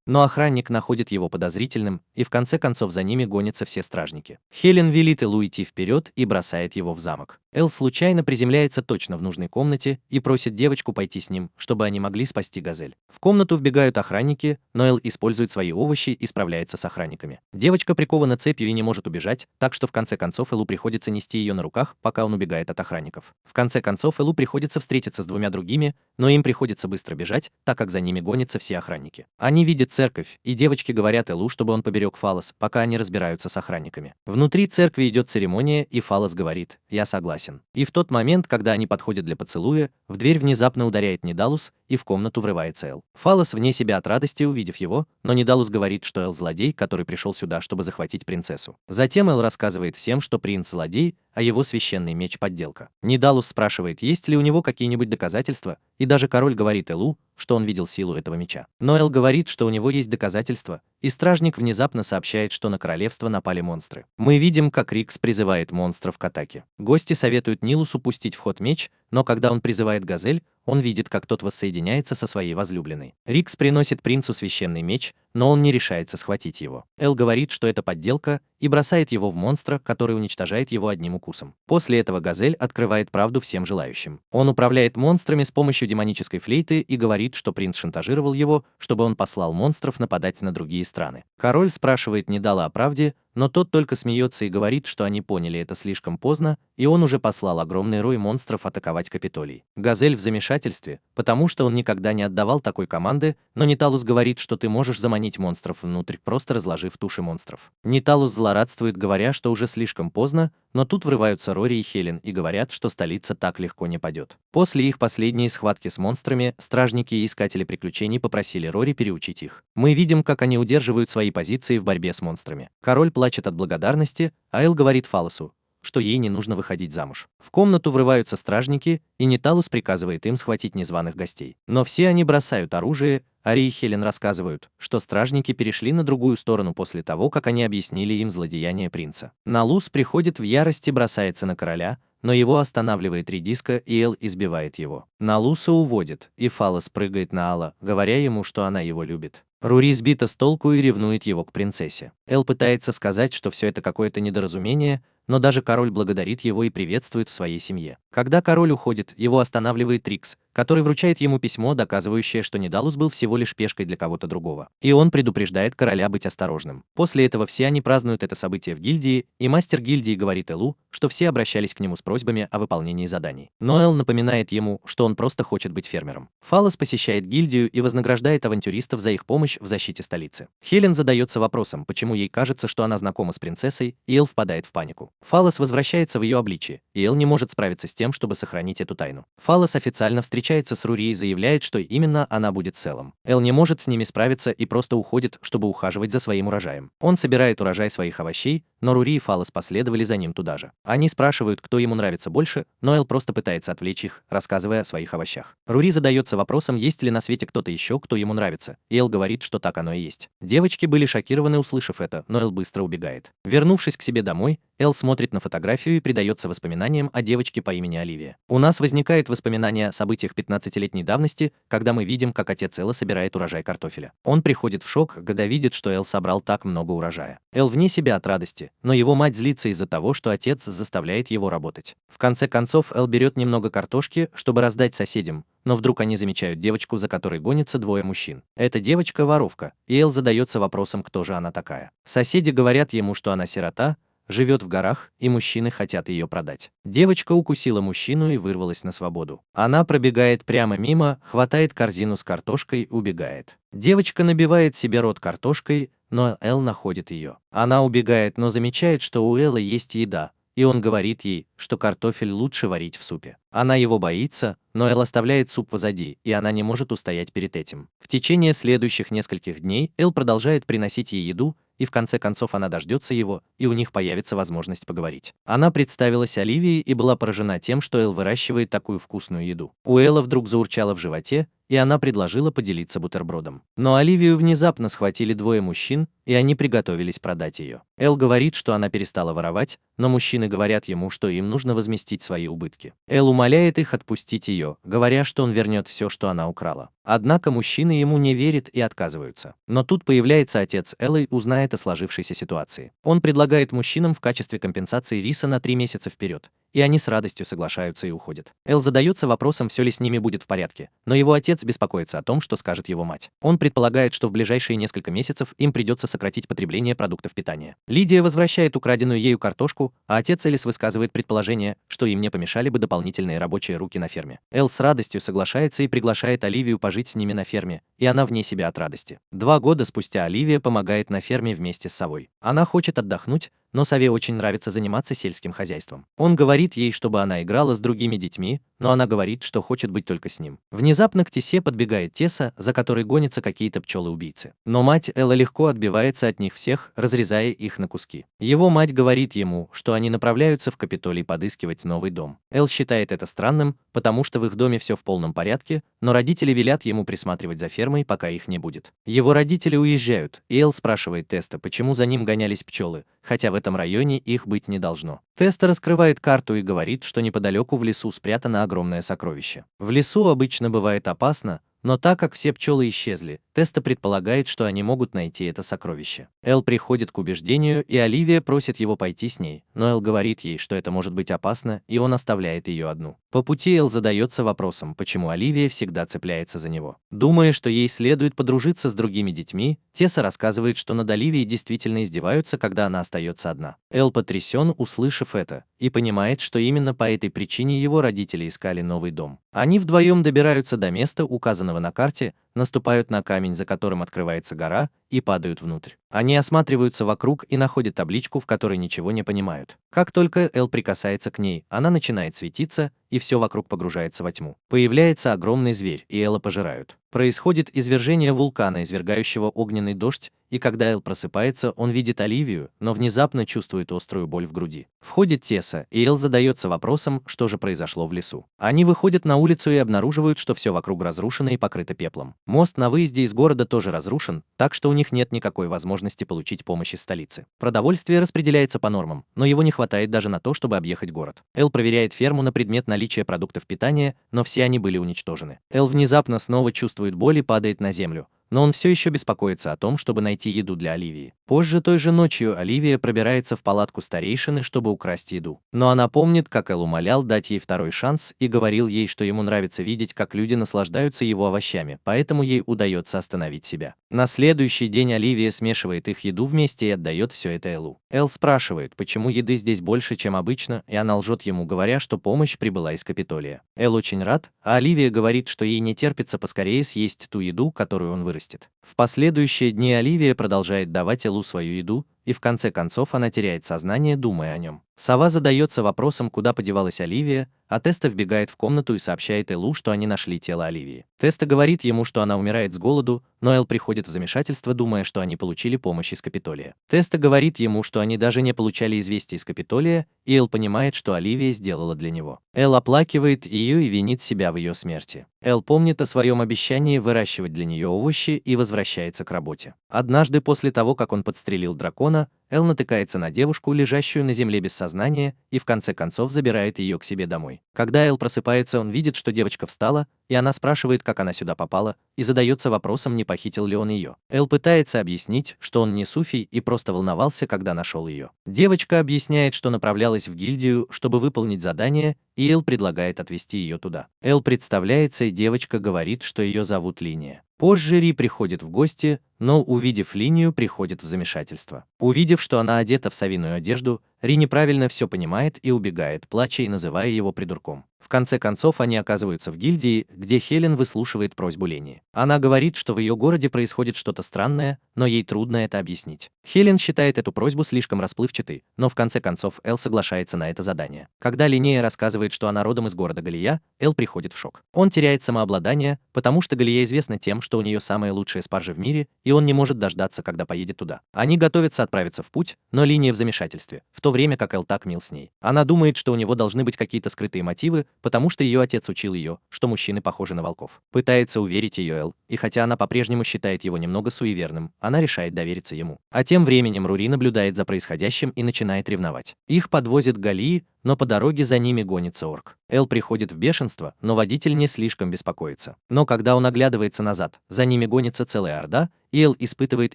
Но охранник находит его подозрительным, и в конце концов за ними гонятся все стражники. Хелен велит Элу идти вперед и бросает его в замок. Эл случайно приземляется точно в нужной комнате, и просит девочку пойти с ним, чтобы они могли спасти газель. В комнату вбегают охранники, но Эл использует свои овощи и справляется с охранниками. Девочка прикована цепью и не может убежать, так что в конце концов Элу приходится нести ее на руках, пока он убегает от охранников. В конце концов Элу приходится встретиться с двумя другими, но им приходится быстро бежать, так как за ними гонятся все охранники. Они видят церковь, и девочки говорят Элу, чтобы он поберег фаллос, пока они разбираются с охранниками. Внутри церкви идет церемония, и фаллос говорит: «Я согласен». И в тот момент, когда они подходят для поцелуя, в дверь внезапно ударяет Нидалус, и в комнату врывается Эл. Фаллос вне себя от радости, увидев его, но Нидалус говорит, что Эл злодей, который пришел сюда, чтобы захватить принцессу. Затем Эл рассказывает всем, что принц злодей, а его священный меч подделка. Нидалус спрашивает, есть ли у него какие-нибудь доказательства, и даже король говорит Элу, что он видел силу этого меча. Но Эл говорит, что у него есть доказательства, и стражник внезапно сообщает, что на королевство напали монстры. Мы видим, как Рикс призывает монстров к атаке. Гости советуют Нилусу пустить в ход меч, но когда он призывает Газель, он видит, как тот воссоединяется со своей возлюбленной. Рикс приносит принцу священный меч, но он не решается схватить его. Эл говорит, что это подделка, и бросает его в монстра, который уничтожает его одним укусом. После этого Газель открывает правду всем желающим. Он управляет монстрами с помощью демонической флейты и говорит, что принц шантажировал его, чтобы он послал монстров нападать на другие страны. Король спрашивает Нидала о правде, но тот только смеется и говорит, что они поняли это слишком поздно, и он уже послал огромный рой монстров атаковать Капитолий. Газель в замешательстве, потому что он никогда не отдавал такой команды, но Ниталус говорит, что ты можешь заманить монстров внутрь, просто разложив туши монстров. Ниталус злорадствует, говоря, что уже слишком поздно, но тут врываются Рори и Хелен и говорят, что столица так легко не падет. После их последней схватки с монстрами, стражники и искатели приключений попросили Рори переучить их. Мы видим, как они удерживают свои позиции в борьбе с монстрами. Король плачет от благодарности, а Эл говорит Фаллосу, что ей не нужно выходить замуж. В комнату врываются стражники, и Ниталус приказывает им схватить незваных гостей. Но все они бросают оружие, а Ри и Хелен рассказывают, что стражники перешли на другую сторону после того, как они объяснили им злодеяние принца. Налус приходит в ярость и бросается на короля, но его останавливает Редиска, и Эл избивает его. Налуса уводит, и Фаллос прыгает на Алла, говоря ему, что она его любит. Рури сбита с толку и ревнует его к принцессе. Эл пытается сказать, что все это какое-то недоразумение, но даже король благодарит его и приветствует в своей семье. Когда король уходит, его останавливает Рикс, который вручает ему письмо, доказывающее, что Нидалус был всего лишь пешкой для кого-то другого. И он предупреждает короля быть осторожным. После этого все они празднуют это событие в гильдии, и мастер гильдии говорит Элу, что все обращались к нему с просьбами о выполнении заданий. Но Эл напоминает ему, что он просто хочет быть фермером. Фаллос посещает гильдию и вознаграждает авантюристов за их помощь в защите столицы. Хелен задается вопросом, почему ей кажется, что она знакома с принцессой, и Эл впадает в панику. Фаллос возвращается в ее обличие, и Эл не может справиться с тем, чтобы сохранить эту тайну. Фаллос официально встречается с Рури и заявляет, что именно она будет с Элом. Эл не может с ними справиться и просто уходит, чтобы ухаживать за своим урожаем. Он собирает урожай своих овощей, но Рури и Фаллос последовали за ним туда же. Они спрашивают, кто ему нравится больше, но Эл просто пытается отвлечь их, рассказывая о своих овощах. Рури задается вопросом, есть ли на свете кто-то еще, кто ему нравится, и Эл говорит, что так оно и есть. Девочки были шокированы, услышав это, но Эл быстро убегает. Вернувшись к себе домой, Эл смотрит на фотографию и предается воспоминаниям о девочке по имени Оливия. У нас возникает воспоминание о событиях 15-летней давности, когда мы видим, как отец Элла собирает урожай картофеля. Он приходит в шок, когда видит, что Эл собрал так много урожая. Эл вне себя от радости, но его мать злится из-за того, что отец заставляет его работать. В конце концов, Эл берет немного картошки, чтобы раздать соседям, но вдруг они замечают девочку, за которой гонятся двое мужчин. Эта девочка воровка, и Эл задается вопросом, кто же она такая. Соседи говорят ему, что она сирота, живет в горах, и мужчины хотят ее продать. Девочка укусила мужчину и вырвалась на свободу. Она пробегает прямо мимо, хватает корзину с картошкой, убегает. Девочка набивает себе рот картошкой, но Эл находит ее. Она убегает, но замечает, что у Элла есть еда, и он говорит ей, что картофель лучше варить в супе. Она его боится, но Эл оставляет суп позади, и она не может устоять перед этим. В течение следующих нескольких дней Эл продолжает приносить ей еду, и в конце концов она дождется его, и у них появится возможность поговорить. Она представилась Оливии и была поражена тем, что Эл выращивает такую вкусную еду. У Элла вдруг заурчало в животе, и она предложила поделиться бутербродом. Но Оливию внезапно схватили двое мужчин, и они приготовились продать ее. Эл говорит, что она перестала воровать, но мужчины говорят ему, что им нужно возместить свои убытки. Эл умоляет их отпустить ее, говоря, что он вернет все, что она украла. Однако мужчины ему не верят и отказываются. Но тут появляется отец Эллы и узнает о сложившейся ситуации. Он предлагает мужчинам в качестве компенсации риса на 3 месяца вперед, и они с радостью соглашаются и уходят. Эл задается вопросом, все ли с ними будет в порядке, но его отец беспокоится о том, что скажет его мать. Он предполагает, что в ближайшие несколько месяцев им придется сократить потребление продуктов питания. Лидия возвращает украденную ею картошку, а отец Элис высказывает предположение, что им не помешали бы дополнительные рабочие руки на ферме. Эл с радостью соглашается и приглашает Оливию пожить с ними на ферме, и она вне себя от радости. 2 года спустя Оливия помогает на ферме вместе с совой. Она хочет отдохнуть, но сове очень нравится заниматься сельским хозяйством. Он говорит ей, чтобы она играла с другими детьми, но она говорит, что хочет быть только с ним. Внезапно к Тесе подбегает Теса, за которой гонятся какие-то пчелы-убийцы. Но мать Элла легко отбивается от них всех, разрезая их на куски. Его мать говорит ему, что они направляются в Капитолий подыскивать новый дом. Эл считает это странным, потому что в их доме все в полном порядке, но родители велят ему присматривать за фермой, пока их не будет. Его родители уезжают, и Эл спрашивает Теста, почему за ним гонялись пчелы, хотя в этом районе их быть не должно. Теста раскрывает карту и говорит, что неподалеку в лесу спрятано огромное сокровище. В лесу обычно бывает опасно, но так как все пчелы исчезли, Теста предполагает, что они могут найти это сокровище. Эл приходит к убеждению, и Оливия просит его пойти с ней, но Эл говорит ей, что это может быть опасно, и он оставляет ее одну. По пути Эл задается вопросом, почему Оливия всегда цепляется за него. Думая, что ей следует подружиться с другими детьми, Теса рассказывает, что над Оливией действительно издеваются, когда она остается одна. Эл потрясен, услышав это, и понимает, что именно по этой причине его родители искали новый дом. Они вдвоем добираются до места, указанного на карте, наступают на камень, за которым открывается гора, и падают внутрь. Они осматриваются вокруг и находят табличку, в которой ничего не понимают. Как только Эл прикасается к ней, она начинает светиться, и все вокруг погружается во тьму. Появляется огромный зверь, и Элла пожирают. Происходит извержение вулкана, извергающего огненный дождь, и когда Эл просыпается, он видит Оливию, но внезапно чувствует острую боль в груди. Входит Теса, и Эл задается вопросом, что же произошло в лесу. Они выходят на улицу и обнаруживают, что все вокруг разрушено и покрыто пеплом. Мост на выезде из города тоже разрушен, так что у них нет никакой возможности получить помощь из столицы. Продовольствие распределяется по нормам, но его не хватает даже на то, чтобы объехать город. Эл проверяет ферму на предмет наличия продуктов питания, но все они были уничтожены. Эл внезапно снова чувствует боль и падает на землю, но он все еще беспокоится о том, чтобы найти еду для Оливии. Позже той же ночью Оливия пробирается в палатку старейшины, чтобы украсть еду. Но она помнит, как Эл умолял дать ей второй шанс и говорил ей, что ему нравится видеть, как люди наслаждаются его овощами, поэтому ей удается остановить себя. На следующий день Оливия смешивает их еду вместе и отдает все это Элу. Эл спрашивает, почему еды здесь больше, чем обычно, и она лжет ему, говоря, что помощь прибыла из Капитолия. Эл очень рад, а Оливия говорит, что ей не терпится поскорее съесть ту еду, которую он вырастет. В последующие дни Оливия продолжает давать Элу свою еду, и в конце концов она теряет сознание, думая о нем. Сова задается вопросом, куда подевалась Оливия, а Теста вбегает в комнату и сообщает Элу, что они нашли тело Оливии. Теста говорит ему, что она умирает с голоду, но Эл приходит в замешательство, думая, что они получили помощь из Капитолия. Теста говорит ему, что они даже не получали известий из Капитолия, и Эл понимает, что Оливия сделала для него. Эл оплакивает ее и винит себя в ее смерти. Эл помнит о своем обещании выращивать для нее овощи и возвращается к работе. Однажды после того, как он подстрелил дракона, Эл натыкается на девушку, лежащую на земле без сознания, и в конце концов забирает ее к себе домой. Когда Эл просыпается, он видит, что девочка встала, и она спрашивает, как она сюда попала, и задается вопросом, не похитил ли он ее. Эл пытается объяснить, что он не суфий и просто волновался, когда нашел ее. Девочка объясняет, что направлялась в гильдию, чтобы выполнить задание, и Эл предлагает отвезти ее туда. Эл представляется, и девочка говорит, что ее зовут Линия. Позже Ри приходит в гости, но, увидев Линию, приходит в замешательство. Увидев, что она одета в совиную одежду, Ри неправильно все понимает и убегает, плача и называя его придурком. В конце концов, они оказываются в гильдии, где Хелен выслушивает просьбу Линии. Она говорит, что в ее городе происходит что-то странное, но ей трудно это объяснить. Хелен считает эту просьбу слишком расплывчатой, но в конце концов Эл соглашается на это задание. Когда Линея рассказывает, что она родом из города Галия, Эл приходит в шок. Он теряет самообладание, потому что Галия известна тем, что у нее самая лучшая спаржа в мире, и он не может дождаться, когда поедет туда. Они готовятся отправиться в путь, но Линия в замешательстве, в то время как Эл так мил с ней. Она думает, что у него должны быть какие-то скрытые мотивы, потому что ее отец учил ее, что мужчины похожи на волков. Пытается уверить ее Эл, и хотя она по-прежнему считает его немного суеверным, она решает довериться ему. А тем временем Рури наблюдает за происходящим и начинает ревновать. Их подвозят к Галии, но по дороге за ними гонится орк. Эл приходит в бешенство, но водитель не слишком беспокоится. Но когда он оглядывается назад, за ними гонится целая орда, и Эл испытывает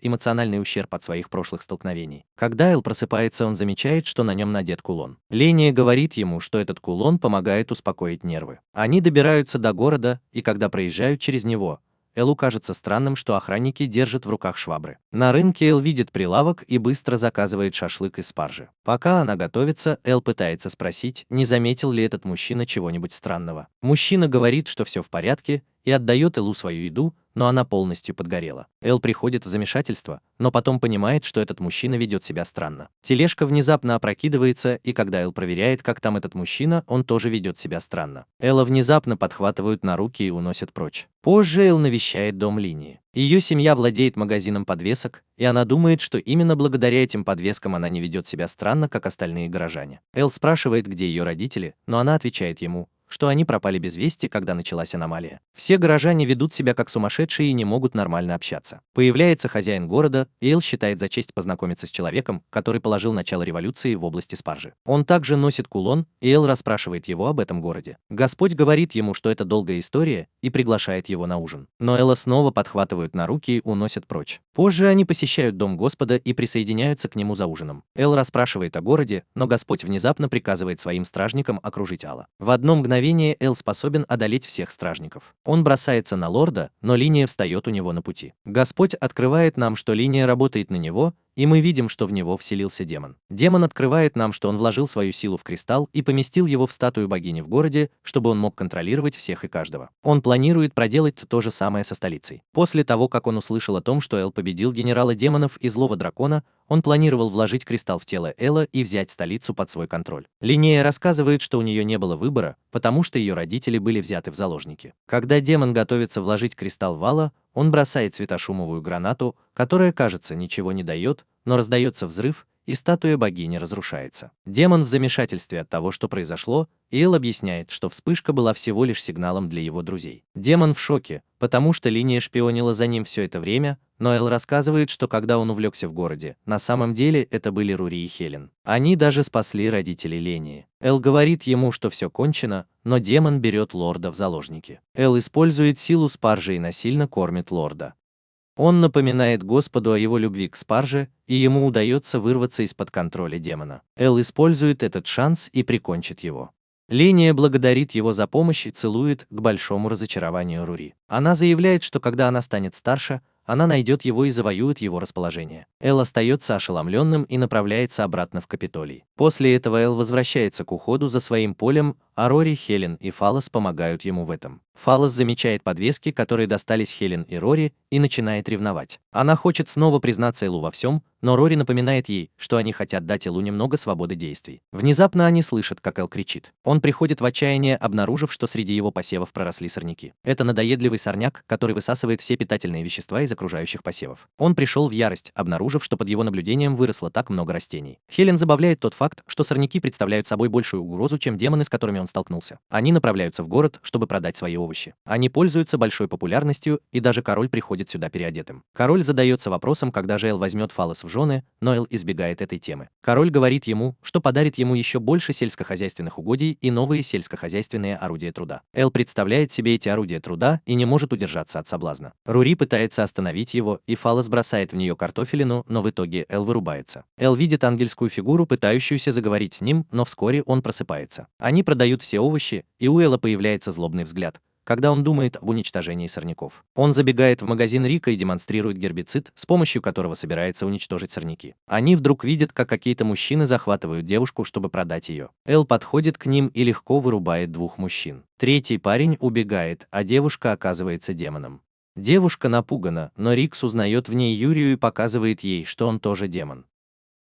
эмоциональный ущерб от своих прошлых столкновений. Когда Эл просыпается, он замечает, что на нем надет кулон. Ления говорит ему, что этот кулон помогает успокоить нервы. Они добираются до города, и когда проезжают через него, Элу кажется странным, что охранники держат в руках швабры. На рынке Эл видит прилавок и быстро заказывает шашлык из спаржи. Пока она готовится, Эл пытается спросить, не заметил ли этот мужчина чего-нибудь странного. Мужчина говорит, что все в порядке, и отдает Элу свою еду, но она полностью подгорела. Эл приходит в замешательство, но потом понимает, что этот мужчина ведет себя странно. Тележка внезапно опрокидывается, и когда Эл проверяет, как там этот мужчина, он тоже ведет себя странно. Элла внезапно подхватывают на руки и уносят прочь. Позже Эл навещает дом Линии. Ее семья владеет магазином подвесок, и она думает, что именно благодаря этим подвескам она не ведет себя странно, как остальные горожане. Эл спрашивает, где ее родители, но она отвечает ему, что они пропали без вести, когда началась аномалия. Все горожане ведут себя как сумасшедшие и не могут нормально общаться. Появляется хозяин города, и Эл считает за честь познакомиться с человеком, который положил начало революции в области спаржи. Он также носит кулон, и Эл расспрашивает его об этом городе. Господь говорит ему, что это долгая история, и приглашает его на ужин. Но Элла снова подхватывают на руки и уносят прочь. Позже они посещают дом Господа и присоединяются к нему за ужином. Эл расспрашивает о городе, но Господь внезапно приказывает своим стражникам окружить Алла. В одно мгновение Эл способен одолеть всех стражников. Он бросается на лорда, но Линия встает у него на пути. Господь открывает нам, что Линия работает на него, и мы видим, что в него вселился демон. Демон открывает нам, что он вложил свою силу в кристалл и поместил его в статую богини в городе, чтобы он мог контролировать всех и каждого. Он планирует проделать то же самое со столицей. После того, как он услышал о том, что Эл победил генерала демонов и злого дракона, он планировал вложить кристалл в тело Элла и взять столицу под свой контроль. Линнея рассказывает, что у нее не было выбора, потому что ее родители были взяты в заложники. Когда демон готовится вложить кристалл в Алла, он бросает светошумовую гранату, которая, кажется, ничего не дает, но раздается взрыв, и статуя богини разрушается. Демон в замешательстве от того, что произошло, и Эл объясняет, что вспышка была всего лишь сигналом для его друзей. Демон в шоке, потому что Линия шпионила за ним все это время, но Эл рассказывает, что когда он увлекся в городе, на самом деле это были Рури и Хелен. Они даже спасли родителей Линии. Эл говорит ему, что все кончено, но демон берет лорда в заложники. Эл использует силу спаржи и насильно кормит лорда. Он напоминает Господу о его любви к спарже, и ему удается вырваться из-под контроля демона. Эл использует этот шанс и прикончит его. Линия благодарит его за помощь и целует, к большому разочарованию Рури. Она заявляет, что когда она станет старше, она найдет его и завоюет его расположение. Эл остается ошеломленным и направляется обратно в Капитолий. После этого Эл возвращается к уходу за своим полем, а Рори, Хелен и Фалос помогают ему в этом. Фалос замечает подвески, которые достались Хелен и Рори, и начинает ревновать. Она хочет снова признаться Элу во всем, но Рори напоминает ей, что они хотят дать Элу немного свободы действий. Внезапно они слышат, как Эл кричит. Он приходит в отчаяние, обнаружив, что среди его посевов проросли сорняки. Это надоедливый сорняк, который высасывает все питательные вещества из окружающих посевов. Он пришел в ярость, обнаружив, что под его наблюдением выросло так много растений. Хелен забавляет тот факт, что сорняки представляют собой большую угрозу, чем демоны, с которыми он столкнулся. Они направляются в город, чтобы продать свои овощи. Они пользуются большой популярностью, и даже король приходит сюда переодетым. Король задается вопросом, когда же Эл возьмет Фалос в жены, но Эл избегает этой темы. Король говорит ему, что подарит ему еще больше сельскохозяйственных угодий и новые сельскохозяйственные орудия труда. Эл представляет себе эти орудия труда и не может удержаться от соблазна. Рури пытается остановить его, и Фалос бросает в нее картофелину, но в итоге Эл вырубается. Эл видит ангельскую фигуру, пытающуюся заговорить с ним, но вскоре он просыпается. Они продают все овощи, и у Элла появляется злобный взгляд, когда он думает об уничтожении сорняков. Он забегает в магазин Рика и демонстрирует гербицид, с помощью которого собирается уничтожить сорняки. Они вдруг видят, как какие-то мужчины захватывают девушку, чтобы продать ее. Эл подходит к ним и легко вырубает двух мужчин. Третий парень убегает, а девушка оказывается демоном. Девушка напугана, но Рикс узнает в ней Юрию и показывает ей, что он тоже демон.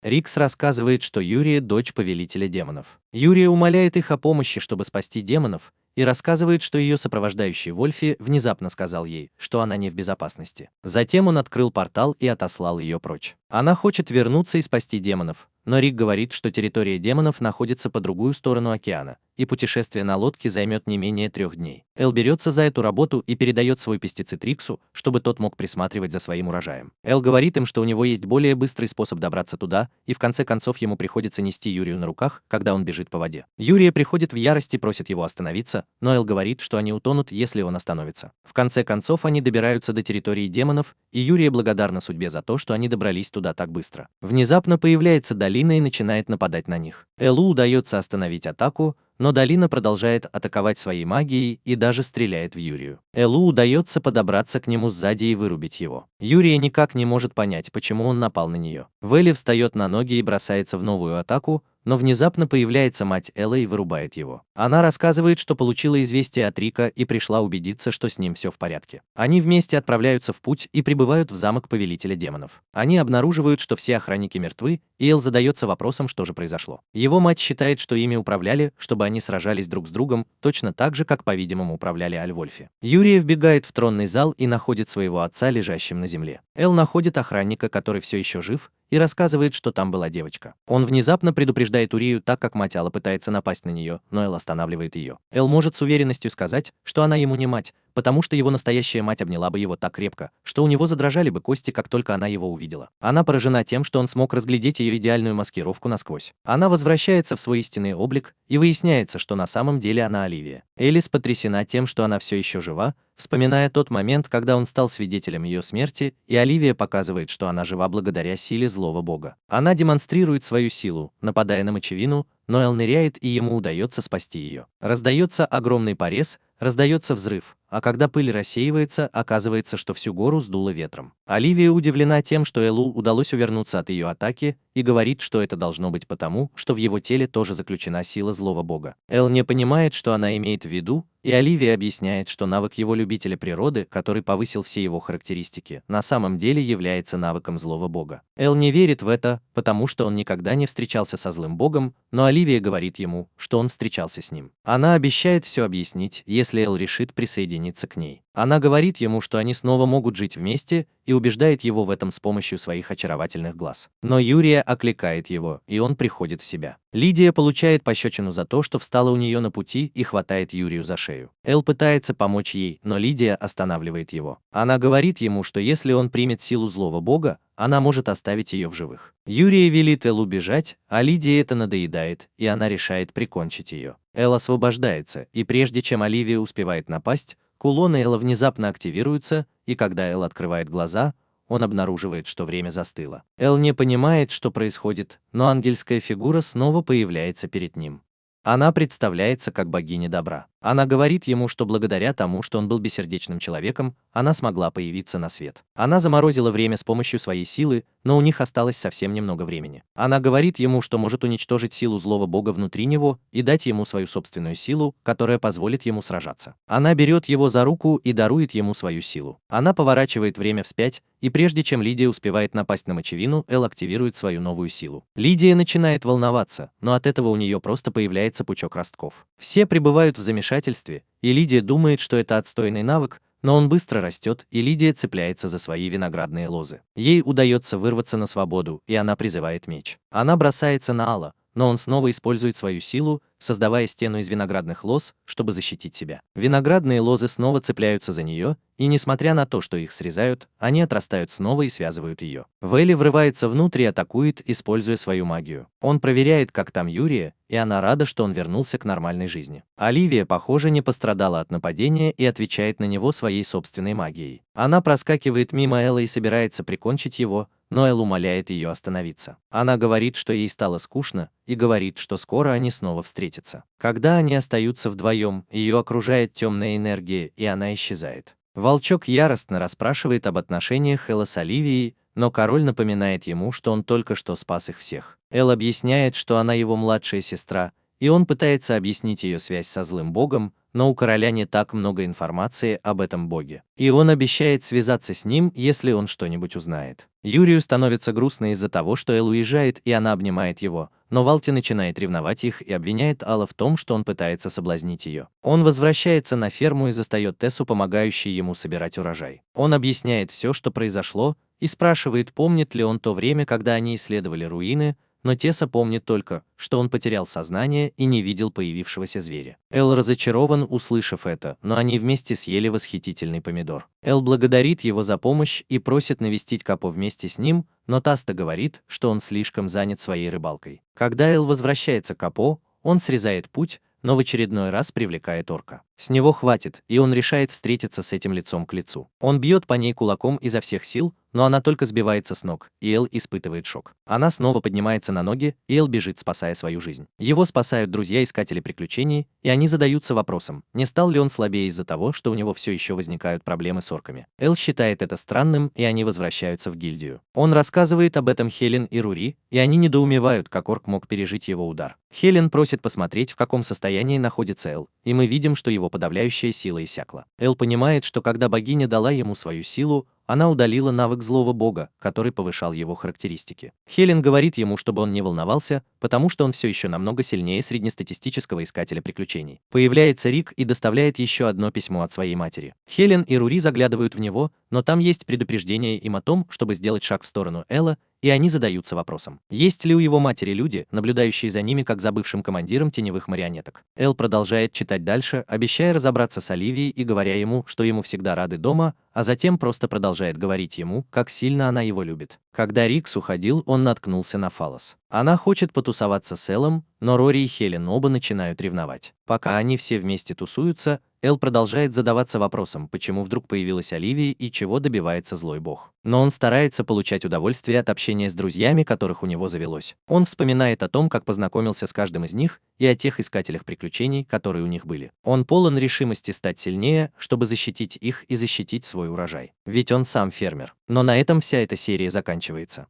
Рикс рассказывает, что Юрия – дочь повелителя демонов. Юрия умоляет их о помощи, чтобы спасти демонов, и рассказывает, что ее сопровождающий Вольфи внезапно сказал ей, что она не в безопасности. Затем он открыл портал и отослал ее прочь. Она хочет вернуться и спасти демонов, но Рик говорит, что территория демонов находится по другую сторону океана, и путешествие на лодке займет не менее 3 дней. Эл берется за эту работу и передает свой пестицид Риксу, чтобы тот мог присматривать за своим урожаем. Эл говорит им, что у него есть более быстрый способ добраться туда, и в конце концов ему приходится нести Юрию на руках, когда он бежит по воде. Юрия приходит в ярость и просит его остановиться, но Эл говорит, что они утонут, если он остановится. В конце концов они добираются до территории демонов, и Юрия благодарна судьбе за то, что они добрались туда так быстро. Внезапно появляется долина и начинает нападать на них. Элу удается остановить атаку, но долина продолжает атаковать своей магией и даже стреляет в Юрию. Элу удается подобраться к нему сзади и вырубить его. Юрия никак не может понять, почему он напал на нее. Вэлли встает на ноги и бросается в новую атаку, но внезапно появляется мать Элла и вырубает его. Она рассказывает, что получила известие от Рика и пришла убедиться, что с ним все в порядке. Они вместе отправляются в путь и прибывают в замок повелителя демонов. Они обнаруживают, что все охранники мертвы, и Эл задается вопросом, что же произошло. Его мать считает, что ими управляли, чтобы они сражались друг с другом, точно так же, как, по-видимому, управляли Альвольфи. Юрия вбегает в тронный зал и находит своего отца лежащим на земле. Эл находит охранника, который все еще жив, и рассказывает, что там была девочка. Он внезапно предупреждает Урию, так как мать Алла пытается напасть на нее, но Эл останавливает ее. Эл может с уверенностью сказать, что она ему не мать, потому что его настоящая мать обняла бы его так крепко, что у него задрожали бы кости, как только она его увидела. Она поражена тем, что он смог разглядеть ее идеальную маскировку насквозь. Она возвращается в свой истинный облик, и выясняется, что на самом деле она Оливия. Элис потрясена тем, что она все еще жива, вспоминая тот момент, когда он стал свидетелем ее смерти, и Оливия показывает, что она жива благодаря силе злого бога. Она демонстрирует свою силу, нападая на мочевину, но Эл ныряет, и ему удается спасти ее. Раздается огромный порез, раздается взрыв, а когда пыль рассеивается, оказывается, что всю гору сдуло ветром. Оливия удивлена тем, что Элу удалось увернуться от ее атаки, и говорит, что это должно быть потому, что в его теле тоже заключена сила злого бога. Эл не понимает, что она имеет в виду, и Оливия объясняет, что навык его любителя природы, который повысил все его характеристики, на самом деле является навыком злого бога. Эл не верит в это, потому что он никогда не встречался со злым богом, но Оливия говорит ему, что он встречался с ним. Она обещает все объяснить, если Эл решит присоединиться к ней. Она говорит ему, что они снова могут жить вместе, и убеждает его в этом с помощью своих очаровательных глаз. Но Юрия окликает его, и он приходит в себя. Лидия получает пощечину за то, что встала у нее на пути, и хватает Юрию за шею. Эл пытается помочь ей, но Лидия останавливает его. Она говорит ему, что если он примет силу злого бога, она может оставить ее в живых. Юрия велит Элу бежать, а Лидии это надоедает, и она решает прикончить ее. Эл освобождается, и прежде чем Оливия успевает напасть, кулоны Элла внезапно активируются, и когда Эл открывает глаза, он обнаруживает, что время застыло. Эл не понимает, что происходит, но ангельская фигура снова появляется перед ним. Она представляется как богиня добра. Она говорит ему, что благодаря тому, что он был бессердечным человеком, она смогла появиться на свет. Она заморозила время с помощью своей силы, но у них осталось совсем немного времени. Она говорит ему, что может уничтожить силу злого бога внутри него и дать ему свою собственную силу, которая позволит ему сражаться. Она берет его за руку и дарует ему свою силу. Она поворачивает время вспять, и прежде чем Лидия успевает напасть на мочевину, Эл активирует свою новую силу. Лидия начинает волноваться, но от этого у нее просто появляется пучок ростков. Все пребывают в замешательстве, и Лидия думает, что это отстойный навык, но он быстро растет, и Лидия цепляется за свои виноградные лозы. Ей удается вырваться на свободу, и она призывает меч. Она бросается на Алла, но он снова использует свою силу, создавая стену из виноградных лоз, чтобы защитить себя. Виноградные лозы снова цепляются за нее, и несмотря на то, что их срезают, они отрастают снова и связывают ее. Вэлли врывается внутрь и атакует, используя свою магию. Он проверяет, как там Юрия, и она рада, что он вернулся к нормальной жизни. Оливия, похоже, не пострадала от нападения и отвечает на него своей собственной магией. Она проскакивает мимо Элла и собирается прикончить его, но Эл умоляет ее остановиться. Она говорит, что ей стало скучно, и говорит, что скоро они снова встретятся. Когда они остаются вдвоем, ее окружает темная энергия, и она исчезает. Волчок яростно расспрашивает об отношениях Элла с Оливией, но король напоминает ему, что он только что спас их всех. Эл объясняет, что она его младшая сестра, и он пытается объяснить ее связь со злым богом, но у короля не так много информации об этом боге. И он обещает связаться с ним, если он что-нибудь узнает. Юрию становится грустно из-за того, что Эл уезжает, и она обнимает его, но Валти начинает ревновать их и обвиняет Алла в том, что он пытается соблазнить ее. Он возвращается на ферму и застает Тессу, помогающей ему собирать урожай. Он объясняет все, что произошло, и спрашивает, помнит ли он то время, когда они исследовали руины, но Тесса помнит только, что он потерял сознание и не видел появившегося зверя. Эл разочарован, услышав это, но они вместе съели восхитительный помидор. Эл благодарит его за помощь и просит навестить Капо вместе с ним, но Таста говорит, что он слишком занят своей рыбалкой. Когда Эл возвращается к Капо, он срезает путь, но в очередной раз привлекает орка. С него хватит, и он решает встретиться с этим лицом к лицу. Он бьет по ней кулаком изо всех сил, но она только сбивается с ног, и Эл испытывает шок. Она снова поднимается на ноги, и Эл бежит, спасая свою жизнь. Его спасают друзья-искатели приключений, и они задаются вопросом, не стал ли он слабее из-за того, что у него все еще возникают проблемы с орками. Эл считает это странным, и они возвращаются в гильдию. Он рассказывает об этом Хелен и Рури, и они недоумевают, как орк мог пережить его удар. Хелен просит посмотреть, в каком состоянии находится Эл, и мы видим, что его подавляющая сила иссякла. Эл понимает, что когда богиня дала ему свою силу, она удалила навык злого бога, который повышал его характеристики. Хелен говорит ему, чтобы он не волновался, потому что он все еще намного сильнее среднестатистического искателя приключений. Появляется Рик и доставляет еще одно письмо от своей матери. Хелен и Рури заглядывают в него, но там есть предупреждение им о том, чтобы сделать шаг в сторону Элла, и они задаются вопросом, есть ли у его матери люди, наблюдающие за ними как за бывшим командиром теневых марионеток. Эл продолжает читать дальше, обещая разобраться с Оливией и говоря ему, что ему всегда рады дома, а затем просто продолжает говорить ему, как сильно она его любит. Когда Рикс уходил, он наткнулся на Фалос. Она хочет потусоваться с Эллом, но Рори и Хелен оба начинают ревновать. Пока они все вместе тусуются, Эл продолжает задаваться вопросом, почему вдруг появилась Оливия и чего добивается злой бог. Но он старается получать удовольствие от общения с друзьями, которых у него завелось. Он вспоминает о том, как познакомился с каждым из них, и о тех искателях приключений, которые у них были. Он полон решимости стать сильнее, чтобы защитить их и защитить свой урожай. Ведь он сам фермер. Но на этом вся эта серия заканчивается.